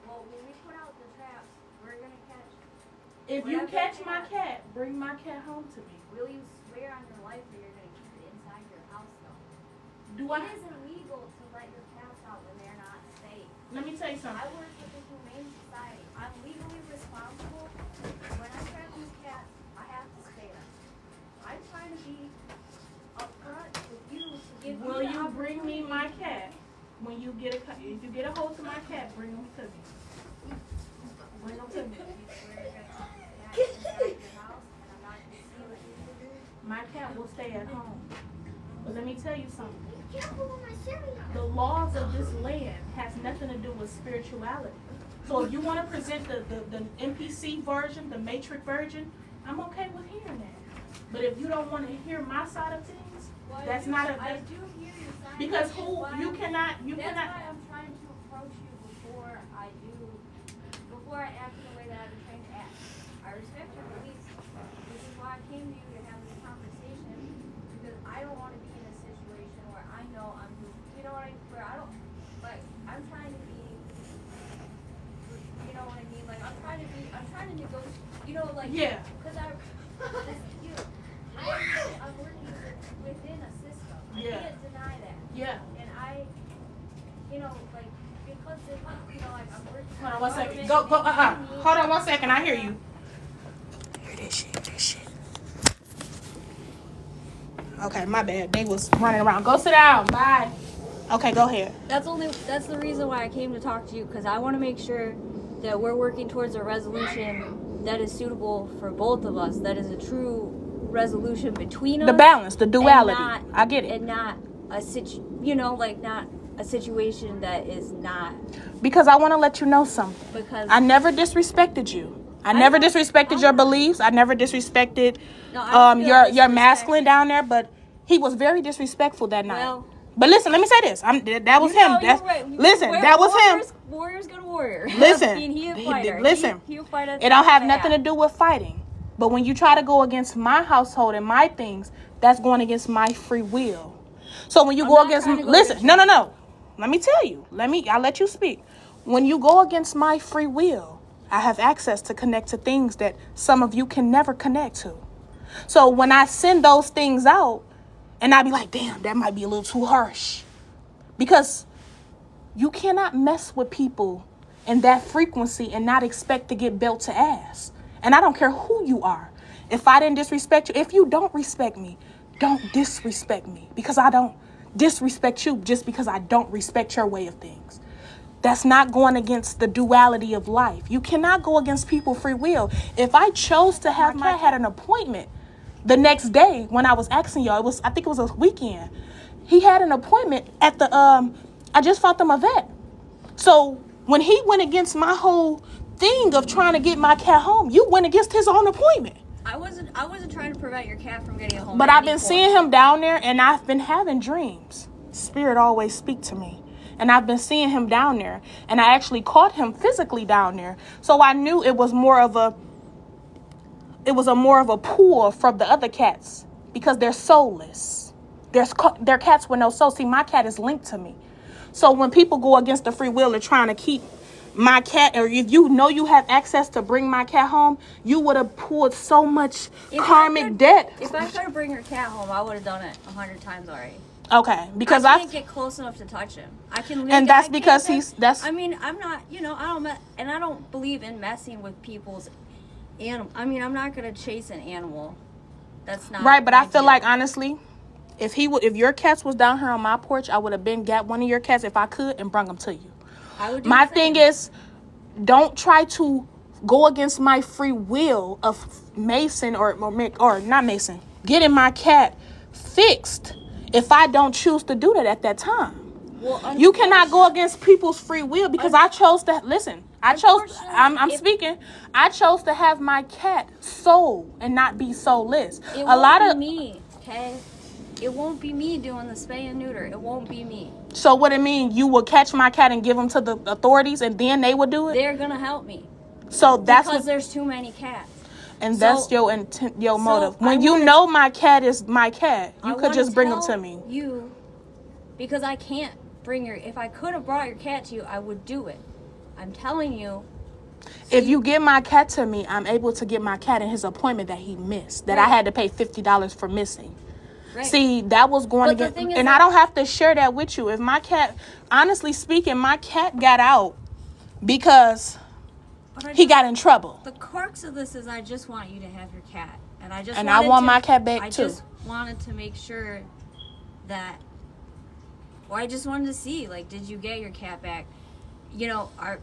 Well, when we put out the traps, we're gonna catch. If you catch my cat, bring my cat home to me. Will you swear on your life that you're gonna keep it inside your house though? It isn't legal to let your cats out when they're not safe. Let me tell you something. I work with the Humane Society. I'm legally responsible. When I trap these cats, I have to spay them. I'm trying to be upfront with you to give you Will you bring me my cat? When you get if you get a hold to my cat, bring him to me. Bring him to me. My cat will stay at home. But let me tell you something. The laws of this land has nothing to do with spirituality. So if you want to present the NPC version, the Matrix version, I'm okay with hearing that. But if you don't want to hear my side of things, that's not a... I do hear your side. Because you cannot... That's why I'm trying to approach you before I act in the way that I've been trained to act. I respect your beliefs. This is why I came to you to have this conversation, because I don't want to be in a situation where I know I'm, you know what I mean, where I don't, like, I'm trying to be, you know what I mean, like, I'm trying to negotiate, you know, like, yeah. Because I'm working within a system. I can't deny that. Yeah. And I, you know, like, because it, you know, like, I'm working. Hold on one second. Go. Hold on one second. I hear you. Hear this shit. Okay, my bad. They was running around. Go sit down. Bye. Okay, go ahead. That's the reason why I came to talk to you, because I want to make sure that we're working towards a resolution that is suitable for both of us, that is a true resolution between us. The balance, the duality. I get it. And not a not a situation that is not. Because I want to let you know something. Because I never disrespected you. I never disrespected your beliefs. I never disrespected your masculine down there, but he was very disrespectful that night. Well, but listen, let me say this. That was him. Listen, that was him. Warrior's gonna warrior. Listen, he a fighter. Listen. He'll fight us. It don't have nothing to do with fighting. But when you try to go against my household and my things, that's going against my free will. So when you go against, listen, no. Let me tell you. I'll let you speak. When you go against my free will, I have access to connect to things that some of you can never connect to. So when I send those things out, and I be like, damn, that might be a little too harsh. Because you cannot mess with people in that frequency and not expect to get belt to ass. And I don't care who you are. If I didn't disrespect you, if you don't respect me, don't disrespect me. Because I don't disrespect you just because I don't respect your way of things. That's not going against the duality of life. You cannot go against people's free will. If I chose to have my cat had an appointment the next day when I was asking y'all, I think it was a weekend. He had an appointment at the I just found them a vet. So When he went against my whole thing of trying to get my cat home, you went against his own appointment. I wasn't trying to prevent your cat from getting home. But I've been seeing him down there, and I've been having dreams. Spirit always speak to me. And I've been seeing him down there. And I actually caught him physically down there. So I knew it was more of a pull from the other cats. Because they're soulless. They're cats with no soul. See, my cat is linked to me. So when people go against the free will of trying to keep my cat, or if you know you have access to bring my cat home, you would have pulled so much karmic debt. If I could bring your cat home, I would have done it 100 times already. Okay, because I can't get close enough to touch him. I can, and that's because I mean, I'm not, I don't believe in messing with people's animal. I mean, I'm not gonna chase an animal. That's not right. But I feel like, honestly, if your cats was down here on my porch, I would have got one of your cats if I could and bring them to you. My thing is, don't try to go against my free will of Mason or not Mason, getting my cat fixed if I don't choose to do that at that time. Well, you cannot go against people's free will because I chose to listen. I chose to have my cat soul and not be soulless. It won't be me, okay? It won't be me doing the spay and neuter. It won't be me. So what it mean? You will catch my cat and give him to the authorities, and then they will do it. They're gonna help me. So that's because there's too many cats. And that's your intent, your motive. When you know my cat is my cat, you could just bring him to me. Because I can't bring if I could have brought your cat to you, I would do it. I'm telling you. If you give my cat to me, I'm able to get my cat in his appointment that he missed, that I had to pay $50 for missing. Right. See, that was going against, and I don't have to share that with you. If my cat, honestly speaking, my cat got out because he got in trouble. The crux of this is I just want you to have your cat. And I want my cat back too. I just wanted to make sure that, I just wanted to see, like, did you get your cat back? But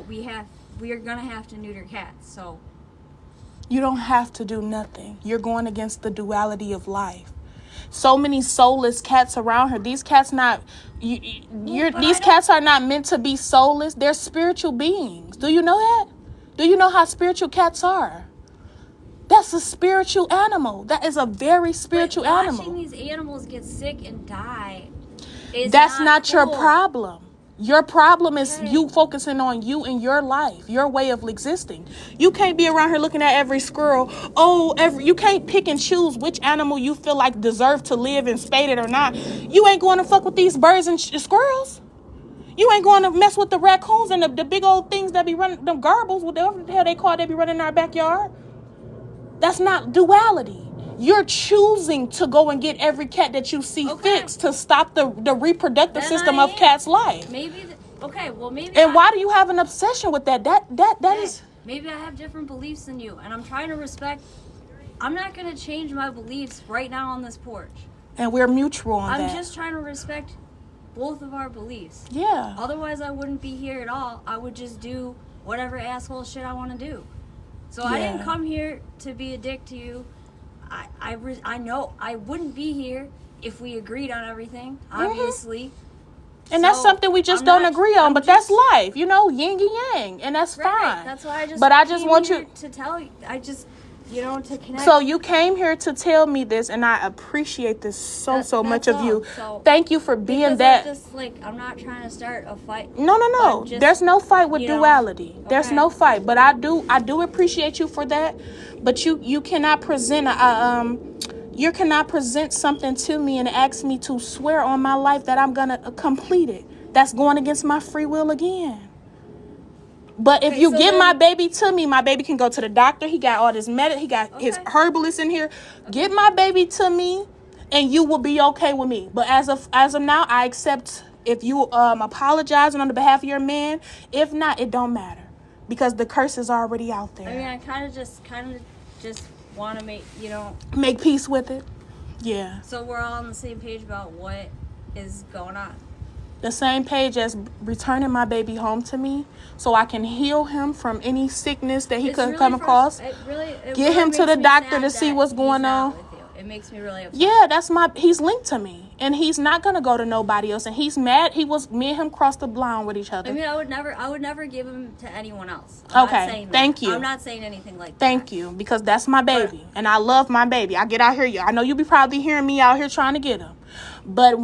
we are going to have to neuter cats, so. You don't have to do nothing. You're going against the duality of life. So many soulless cats around her. These cats cats are not meant to be soulless. They're spiritual beings. Do you know that? Do you know how spiritual cats are? That's a spiritual animal. That is a very spiritual animal. Watching these animals get sick and die that's not your problem. Your problem is you focusing on you and your life, your way of existing. You can't be around here looking at every squirrel. You can't pick and choose which animal you feel like deserve to live and spade it or not. You ain't going to fuck with these birds and squirrels. You ain't going to mess with the raccoons and the big old things that be running, them garbles, whatever the hell they call, they be running in our backyard. That's not duality. You're choosing to go and get every cat that you see fixed to stop the reproductive system of cat's life. Maybe. And why do you have an obsession with that? That is. Maybe I have different beliefs than you, and I'm trying to respect. I'm not going to change my beliefs right now on this porch. And we're mutual on that. I'm just trying to respect both of our beliefs. Yeah. Otherwise, I wouldn't be here at all. I would just do whatever asshole shit I want to do. So I didn't come here to be a dick to you. I know I wouldn't be here if we agreed on everything, obviously. And that's something we just don't agree on, but that's life, yin and yang, and that's fine. That's why I just want you to tell you, to connect. So you came here to tell me this, and I appreciate this so much of you. So, thank you for being that. I'm not trying to start a fight. No. There's no fight with duality. There's no fight, but I do appreciate you for that. But you cannot present you cannot present something to me and ask me to swear on my life that I'm gonna complete it. That's going against my free will again. But if you give my baby to me, my baby can go to the doctor. He got all this he got his herbalist in here. Give my baby to me, and you will be okay with me. But as of now, I accept if you apologizing on the behalf of your man. If not, it don't matter because the curse is already out there. I mean, I kind of just want to make peace with it. Yeah. So we're all on the same page about what is going on. The same page as returning my baby home to me so I can heal him from any sickness that he could come across. Get him to the doctor to see what's going on. It makes me really upset. Yeah, he's linked to me, and he's not gonna go to nobody else, and he's mad. Me and him crossed the line with each other. I mean, I would never give him to anyone else. Okay, thank you. I'm not saying anything like that. Thank you, because that's my baby, and I love my baby. I get out here. I know you be probably hearing me out here trying to get him, but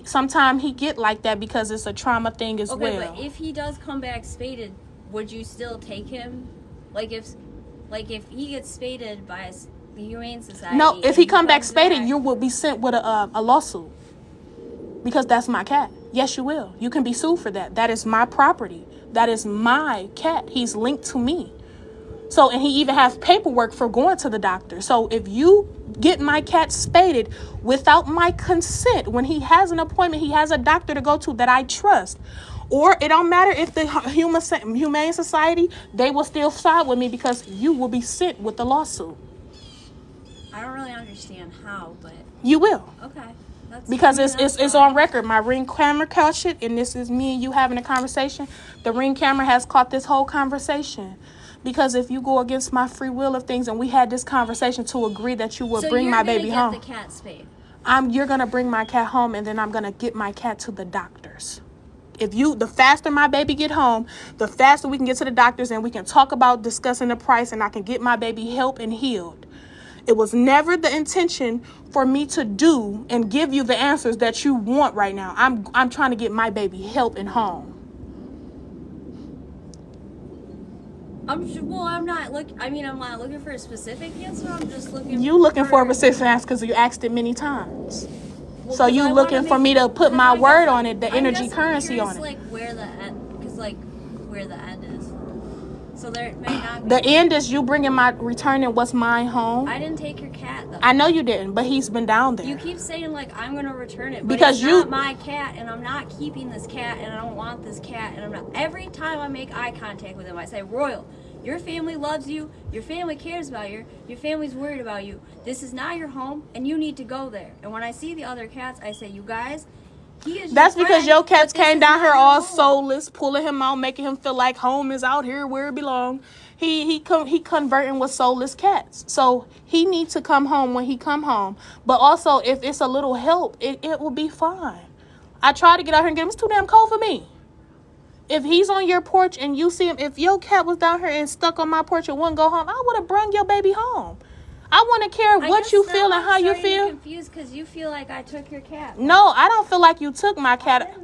sometimes he get like that because it's a trauma thing as well. Okay, but if he does come back spaded, would you still take him? Like if he gets spaded by the Humane Society. No, if he come back spaded, you will be sent with a lawsuit. Because that's my cat. Yes, you will. You can be sued for that. That is my property. That is my cat. He's linked to me. So, and he even has paperwork for going to the doctor. So if you get my cat spaded without my consent, when he has an appointment, he has a doctor to go to that I trust. Or it don't matter if the Humane Society, they will still side with me because you will be sent with the lawsuit. I don't really understand how, but you will. Okay. Because it's on record. My Ring camera caught it, and this is me and you having a conversation. The Ring camera has caught this whole conversation. Because if you go against my free will of things, and we had this conversation to agree that you would bring my baby home. So you're gonna get the cat spayed. You're gonna bring my cat home, and then I'm gonna get my cat to the doctors. The faster my baby get home, the faster we can get to the doctors, and we can talk about discussing the price, and I can get my baby help and healed. It was never the intention for me to do and give you the answers that you want right now. I'm trying to get my baby help and home. I'm not looking for a specific answer. I'm just looking. You looking for a specific answer because you asked it many times. Well, so you looking for me to put my word on it, the energy currency on it. Like where the end is. So there may not be. The end is you returning what's mine home. I didn't take your cat though. I know you didn't, but he's been down there. You keep saying like I'm gonna return it, but because it's not my cat, and I'm not keeping this cat, and I don't want this cat, and I'm not. Every time I make eye contact with him, I say, Royal, your family loves you, your family cares about you, your family's worried about you. This is not your home, and you need to go there. And when I see the other cats, I say, you guys. That's because your cats came down here all soulless, pulling him out, making him feel like home is out here where it belongs. He converting with soulless cats. So he needs to come home when he come home. But also, if it's a little help, it will be fine. I try to get out here and get him. It's too damn cold for me. If he's on your porch and you see him, if your cat was down here and stuck on my porch and wouldn't go home, I would have brung your baby home. I want to care what you feel and how you feel. I'm confused because you feel like I took your cat. No, I don't feel like you took my cat.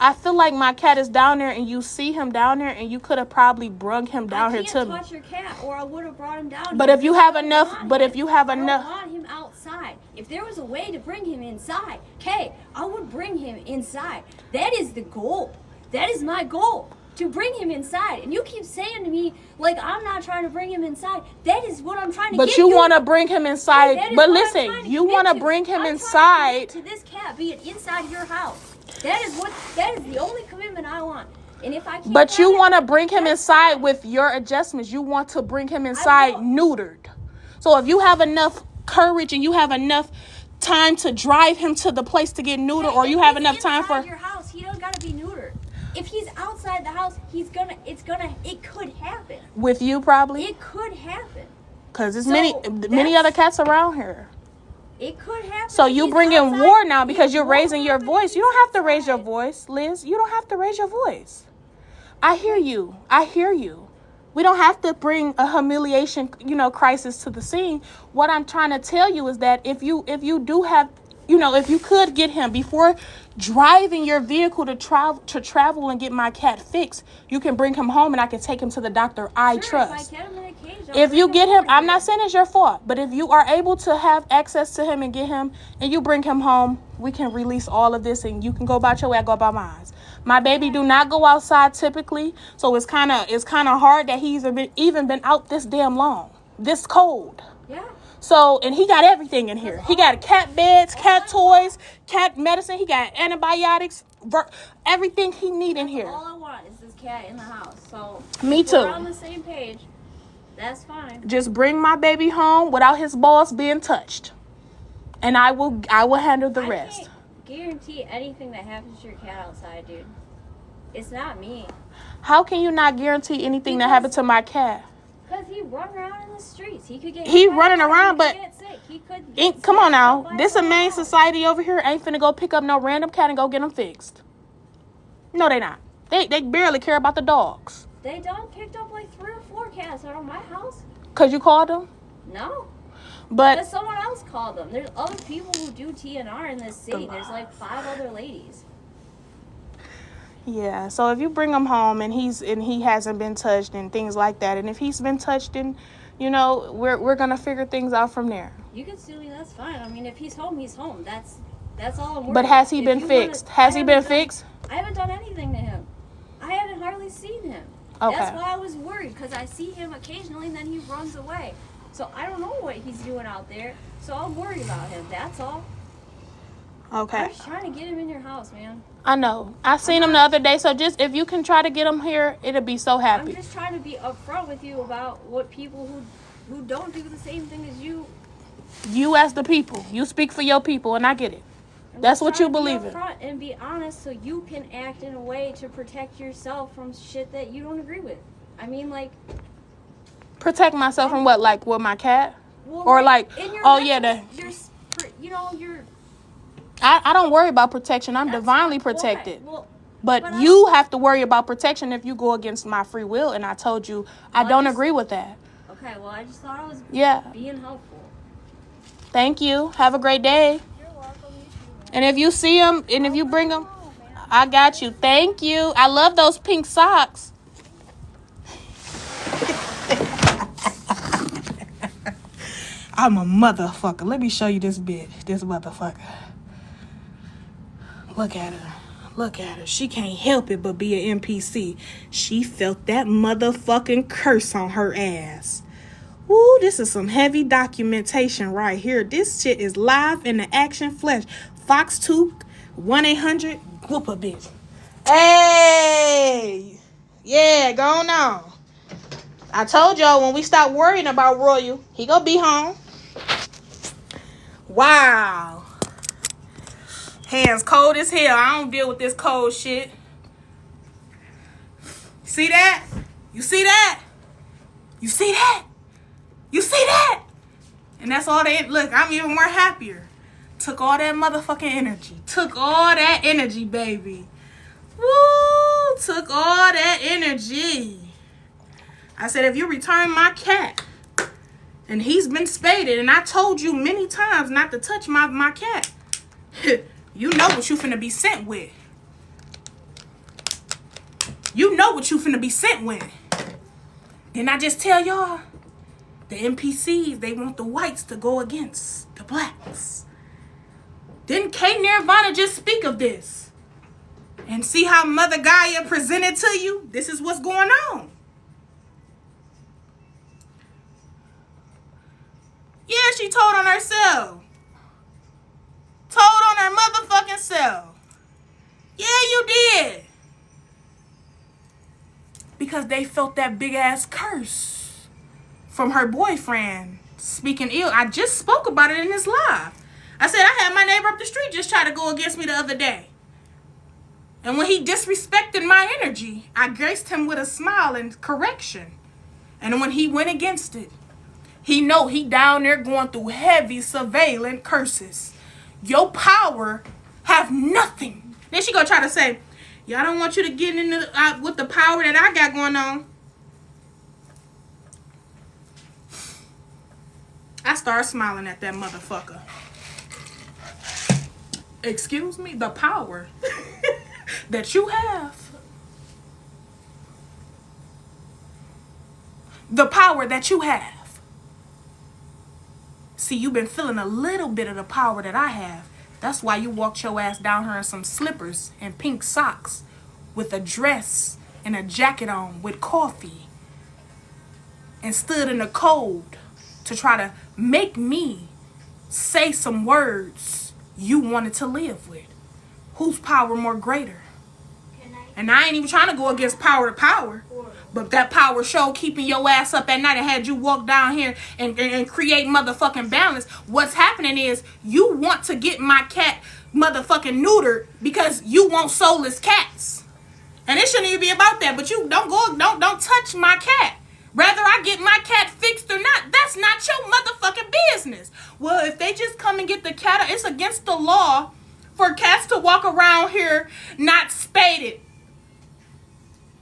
I feel like my cat is down there and you see him down there and you could have probably brung him down here to me. I can't touch your cat or I would have brought him down. But if you have enough, I don't want him outside. If there was a way to bring him inside, okay, I would bring him inside. That is the goal. That is my goal. To bring him inside. And you keep saying to me, like, I'm not trying to bring him inside. That is what I'm trying to get you. But you want to bring him inside. But listen, you want to bring him inside. To this cat being inside your house. That is the only commitment I want. And if I can't. But you want to bring him inside with your adjustments. You want to bring him inside neutered. So if you have enough courage and you have enough time to drive him to the place to get neutered, or you have enough time for your house, he don't gotta be neutered. If he's outside the house, it could happen. With you, probably? It could happen. Because there's many other cats around here. It could happen. So you bring in war now because you're raising your voice. You don't have to raise your voice, Liz. You don't have to raise your voice. I hear you. We don't have to bring a humiliation, crisis to the scene. What I'm trying to tell you is that if you do have, if you could get him before driving your vehicle to travel and get my cat fixed, you can bring him home and I can take him to the doctor I trust. If you get him, I'm not saying it's your fault, but if you are able to have access to him and get him and you bring him home, we can release all of this and you can go about your way, I go about mine. My baby do not go outside typically, so it's kind of hard that he's even been out this damn long, this cold. Yeah. So, and he got everything in here. He got cat beds, cat toys, cat medicine. He got antibiotics, everything he need in here. All I want is this cat in the house. So, me too. We're on the same page. That's fine. Just bring my baby home without his balls being touched, and I will handle the rest. Can't guarantee anything that happens to your cat outside, dude. It's not me. How can you not guarantee anything that happened to my cat? Because he run around in the streets. He could get. He running around, but get sick. He could Come on now. This humane society over here ain't finna go pick up no random cat and go get them fixed. No, they not. They barely care about the dogs. They done picked up like 3 or 4 cats out of my house. Cause you called them? No. But because someone else called them. There's other people who do TNR in this city. There's like 5 other ladies. Yeah, so if you bring him home and he hasn't been touched and things like that, and if he's been touched, and you know, we're gonna figure things out from there. You can sue me, that's fine. I mean, if he's home, he's home. That's all I'm worried But has he about. been fixed? Has he been fixed? I haven't done anything to him. I haven't hardly seen him. Okay. That's why I was worried, because I see him occasionally and then he runs away. So I don't know what he's doing out there. So I'm worried about him. That's all. Okay. I was trying to get him in your house, man. I know. I seen him the other day. So just if you can try to get him here, it'll be so happy. I'm just trying to be upfront with you about what people who don't do the same thing as you. You as the people. You speak for your people, and I get it. That's what you believe in. Be upfront and be honest, so you can act in a way to protect yourself from shit that you don't agree with. I mean, like. Protect myself from what? Like with my cat? Well, or like, oh yeah, you're. I don't worry about protection. I'm divinely protected. Well, but you have to worry about protection if you go against my free will. And I told you I don't agree with that. Okay, well, I just thought I was being helpful. Thank you. Have a great day. You're welcome. You too, and if you see him and if you bring him, I got you. Thank you. I love those pink socks. I'm a motherfucker. Let me show you this bitch. This motherfucker. Look at her. Look at her. She can't help it but be an NPC. She felt that motherfucking curse on her ass. Woo, this is some heavy documentation right here. This shit is live in the action flesh. Fox 2, 1-800, whoop a bitch. Hey! Yeah, go on. I told y'all when we stop worrying about Royal, he gonna be home. Wow. Hands cold as hell. I don't deal with this cold shit. See that? You see that? You see that? You see that? And that's all they look. I'm even more happier. Took all that motherfucking energy. Took all that energy, baby. Woo! Took all that energy. I said, if you return my cat, and he's been spaded, and I told you many times not to touch my cat, you know what you finna be sent with. You know what you finna be sent with. Didn't I just tell y'all? The NPCs, they want the whites to go against the blacks. Didn't K Nirvana just speak of this? And see how Mother Gaia presented to you? This is what's going on. Yeah, she told on herself. Told on her motherfucking self. Yeah, you did. Because they felt that big ass curse from her boyfriend speaking ill. I just spoke about it in this live. I said I had my neighbor up the street just try to go against me the other day. And when he disrespected my energy, I graced him with a smile and correction. And when he went against it, he know he down there going through heavy surveillance curses. Your power have nothing. Then she gonna try to say, y'all don't want you to get into with the power that I got going on. I started smiling at that motherfucker. Excuse me? The power that you have. The power that you have. See, you've been feeling a little bit of the power that I have. That's why you walked your ass down here in some slippers and pink socks with a dress and a jacket on with coffee and stood in the cold to try to make me say some words you wanted to live with. Whose power more greater? And I ain't even trying to go against power to power. But that power show keeping your ass up at night and had you walk down here and create motherfucking balance. What's happening is you want to get my cat motherfucking neutered because you want soulless cats. And it shouldn't even be about that. But you don't touch my cat. Whether I get my cat fixed or not, that's not your motherfucking business. Well, if they just come and get the cat, it's against the law for cats to walk around here not spaded.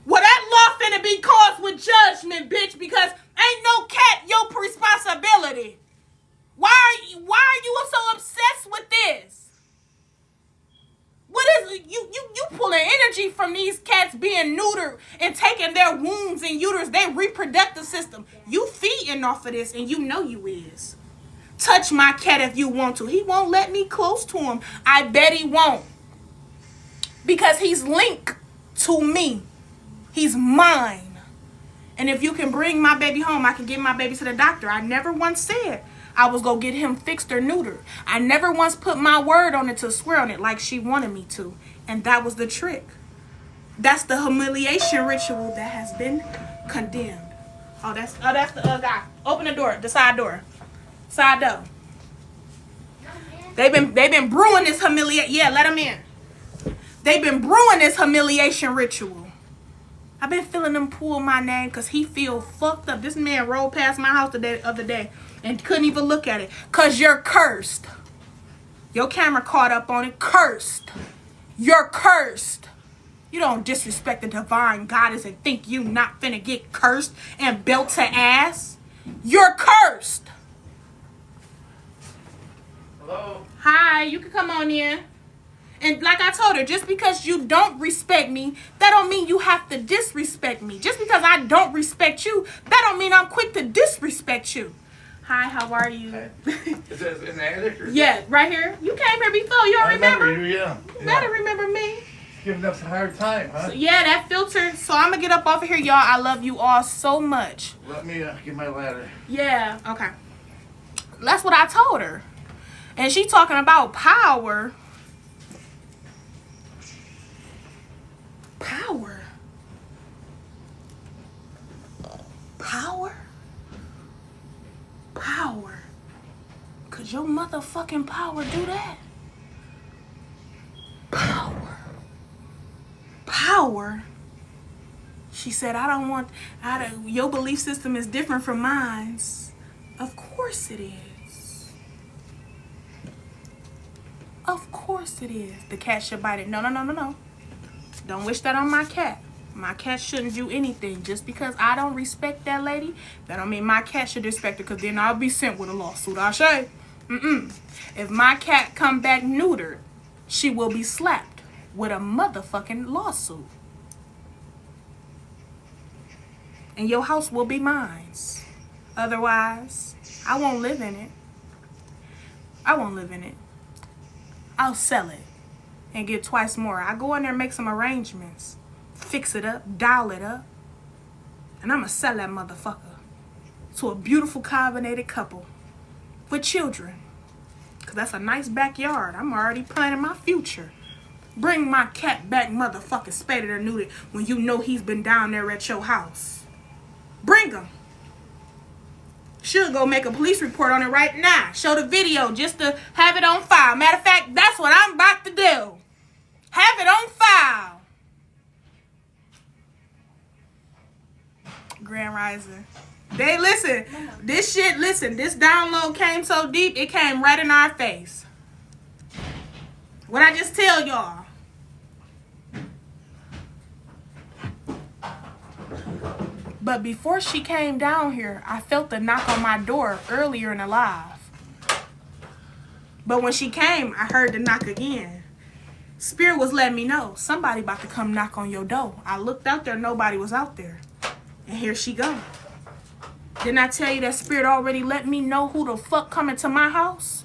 Well, that law finna be caused with judgment, bitch, because ain't no cat your responsibility. Why are you so obsessed with this? What is it? You pulling energy from these cats being neutered and taking their wombs and uterus, their reproductive system. You feeding off of this, and you know you is. Touch my cat if you want to. He won't let me close to him. I bet he won't. Because he's linked to me. He's mine. And if you can bring my baby home, I can get my baby to the doctor. I never once said I was going to get him fixed or neutered. I never once put my word on it to swear on it like she wanted me to. And that was the trick. That's the humiliation ritual that has been condemned. Oh, that's the guy. Open the door, the side door. Side door. They've been brewing this humiliation. Yeah, let them in. They've been brewing this humiliation ritual. I've been feeling him pull my name because he feel fucked up. This man rolled past my house the other day and couldn't even look at it. Because you're cursed. Your camera caught up on it. Cursed. You're cursed. You don't disrespect the divine goddess and think you not finna get cursed and belt to ass. You're cursed. Hello? Hi, you can come on in. And like I told her, just because you don't respect me, that don't mean you have to disrespect me. Just because I don't respect you, that don't mean I'm quick to disrespect you. Hi, how are you? Hey. Is it in the attic? Or Yeah, right here. You came here before. You don't remember? You, yeah. You better remember me. Giving us a hard time, huh? So, yeah, that filter. So I'm going to get up off of here, y'all. I love you all so much. Let me get my ladder. Yeah, okay. That's what I told her. And she talking about power. Power. Power? Power. Could your motherfucking power do that? Power. Power? She said, your belief system is different from mine. Of course it is. Of course it is. The cat should bite it. No. Don't wish that on my cat. My cat shouldn't do anything. Just because I don't respect that lady, that don't mean my cat should respect her, because then I'll be sent with a lawsuit. I say, If my cat come back neutered, she will be slapped with a motherfucking lawsuit. And your house will be mine. Otherwise, I won't live in it. I'll sell it and get twice more. I go in there and make some arrangements. Fix it up, dial it up. And I'm going to sell that motherfucker to a beautiful carbonated couple with children. Because that's a nice backyard. I'm already planning my future. Bring my cat back, motherfucking spaded or neutered, when you know he's been down there at your house. Bring him. Should go make a police report on it right now. Show the video just to have it on file. Matter of fact, that's what I'm about to do. Have it on file. Grand Rising. They listen. This download came so deep, it came right in our face. What I just tell y'all. But before she came down here, I felt the knock on my door earlier in the live. But when she came, I heard the knock again. Spirit was letting me know, somebody about to come knock on your door. I looked out there, nobody was out there. And here she go. Didn't I tell you that Spirit already let me know who the fuck coming to my house?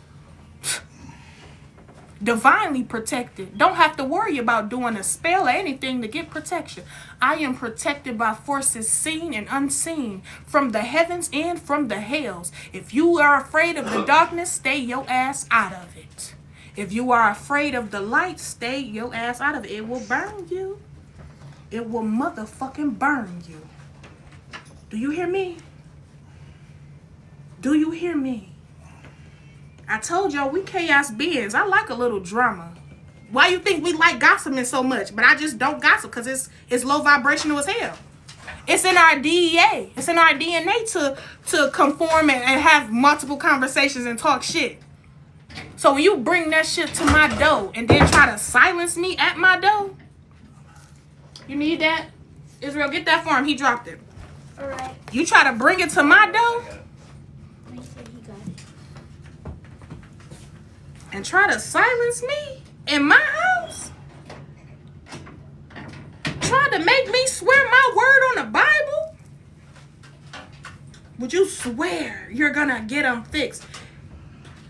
Divinely protected. Don't have to worry about doing a spell or anything to get protection. I am protected by forces seen and unseen, from the heavens and from the hells. If you are afraid of the darkness, stay your ass out of it. If you are afraid of the light, stay your ass out of it. It will burn you. It will motherfucking burn you. Do you hear me? Do you hear me? I told y'all we chaos beings. I like a little drama. Why you think we like gossiping so much? But I just don't gossip because it's low vibrational as hell. It's in our DEA. It's in our DNA to conform and have multiple conversations and talk shit. So when you bring that shit to my door and then try to silence me at my door, you need that? Israel, get that for him. He dropped it. All right. You try to bring it to my door He said he got it. and try to silence me in my house? Try to make me swear my word on the Bible? Would you swear you're gonna get him fixed?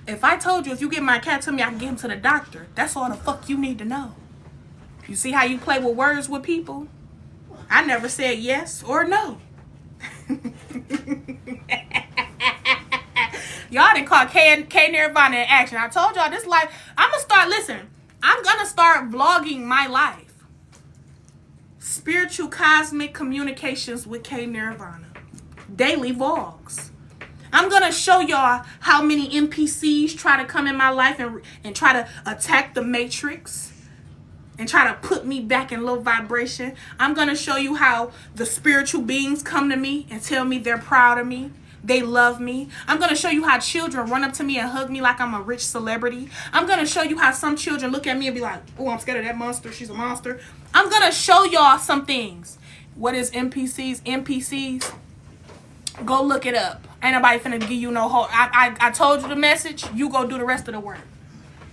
If I told you if you get my cat to me, I can get him to the doctor. That's all the fuck you need to know. You see how you play with words with people? I never said yes or no. Y'all done caught K Nirvana in action. I told y'all this life. I'm gonna start vlogging my life. Spiritual cosmic communications with K Nirvana. Daily vlogs. I'm gonna show y'all how many NPCs try to come in my life and try to attack the matrix and try to put me back in low vibration. I'm gonna show you how the spiritual beings come to me and tell me they're proud of me. They love me. I'm gonna show you how children run up to me and hug me like I'm a rich celebrity. I'm gonna show you how some children look at me and be like, oh, I'm scared of that monster. She's a monster. I'm gonna show y'all some things. What is NPCs? NPCs? Go look it up. Ain't nobody finna give you no hope. I told you the message. You go do the rest of the work.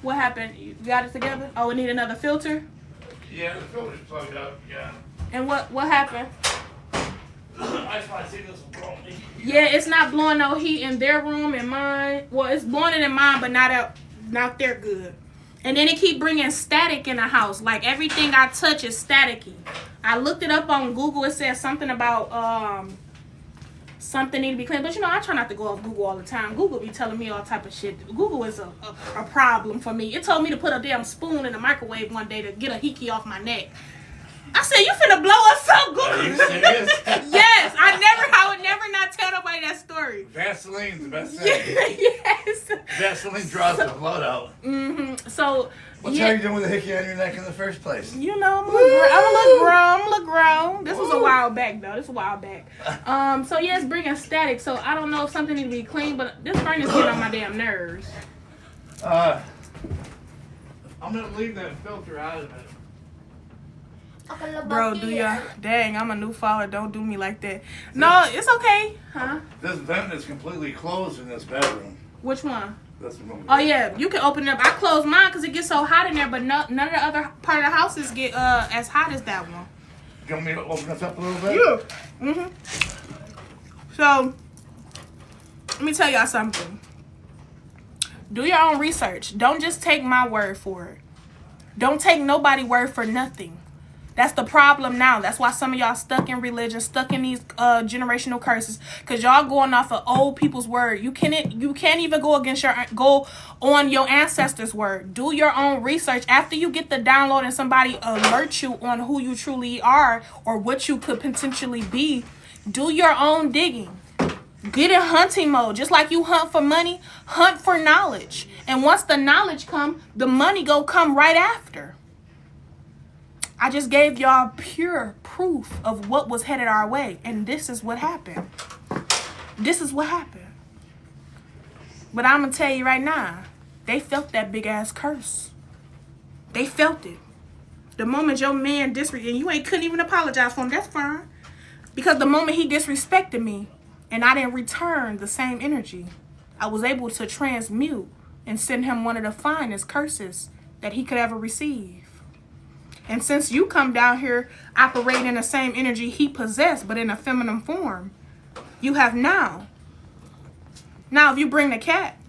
What happened? You got it together? Oh, we need another filter? Yeah, the filter's plugged up, yeah. And what happened? I just want to see this one blow me. Yeah, it's not blowing no heat in their room and mine. Well, it's blowing it in mine, but not there good. And then it keep bringing static in the house. Like everything I touch is staticky. I looked it up on Google. It says something about something need to be cleaned. But you know, I try not to go off Google all the time. Google be telling me all type of shit. Google is a problem for me. It told me to put a damn spoon in the microwave one day to get a hickey off my neck. I said, you finna blow us so good. Are you serious? Yes, I would never not tell nobody that story. Vaseline's the best thing. Yes. Vaseline draws the blood out. Mm-hmm. So, What's how you doing with a hickey on your neck in the first place? You know, I'm a little grown. This was a while back, though. So, yeah, it's bringing static. So, I don't know if something needs to be clean, but this burn is getting on my damn nerves. I'm going to leave that filter out of it. Bro, do ya? Dang, I'm a new follower. Don't do me like that. No, it's okay. Huh? This vent is completely closed in this bedroom. Which one? This one. Oh, yeah. You can open it up. I closed mine because it gets so hot in there, but none of the other part of the houses get as hot as that one. You want me to open this up a little bit? Yeah. Mm-hmm. So, let me tell y'all something. Do your own research. Don't just take my word for it. Don't take nobody's word for nothing. That's the problem now. That's why some of y'all stuck in religion, stuck in these generational curses, because y'all going off of old people's word. You can't even go on your ancestors' word. Do your own research. After you get the download and somebody alert you on who you truly are or what you could potentially be, do your own digging. Get in hunting mode. Just like you hunt for money, hunt for knowledge. And once the knowledge come, the money go come right after. I just gave y'all pure proof of what was headed our way. And this is what happened. This is what happened. But I'm going to tell you right now, they felt that big ass curse. They felt it. The moment your man disrespected, and you couldn't even apologize for him, that's fine. Because the moment he disrespected me, and I didn't return the same energy, I was able to transmute and send him one of the finest curses that he could ever receive. And since you come down here operating in the same energy he possessed, but in a feminine form, you have now. Now, if you bring the cat,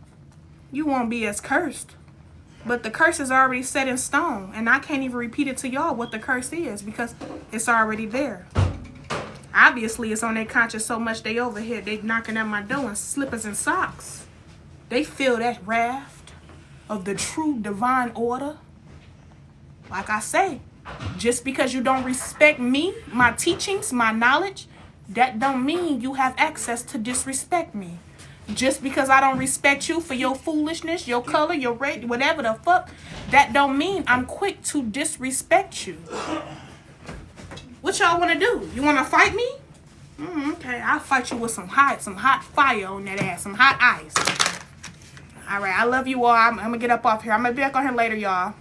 you won't be as cursed. But the curse is already set in stone. And I can't even repeat it to y'all what the curse is because it's already there. Obviously, it's on their conscience so much they over here. They knocking at my door in slippers and socks. They feel that wrath of the true divine order. Like I say, just because you don't respect me, my teachings, my knowledge, that don't mean you have access to disrespect me. Just because I don't respect you for your foolishness, your color, your race, whatever the fuck, that don't mean I'm quick to disrespect you. What y'all want to do? You want to fight me? Okay, I'll fight you with some hot fire on that ass, some hot ice. All right, I love you all. I'm gonna get up off here. I'm gonna be back on here later, y'all.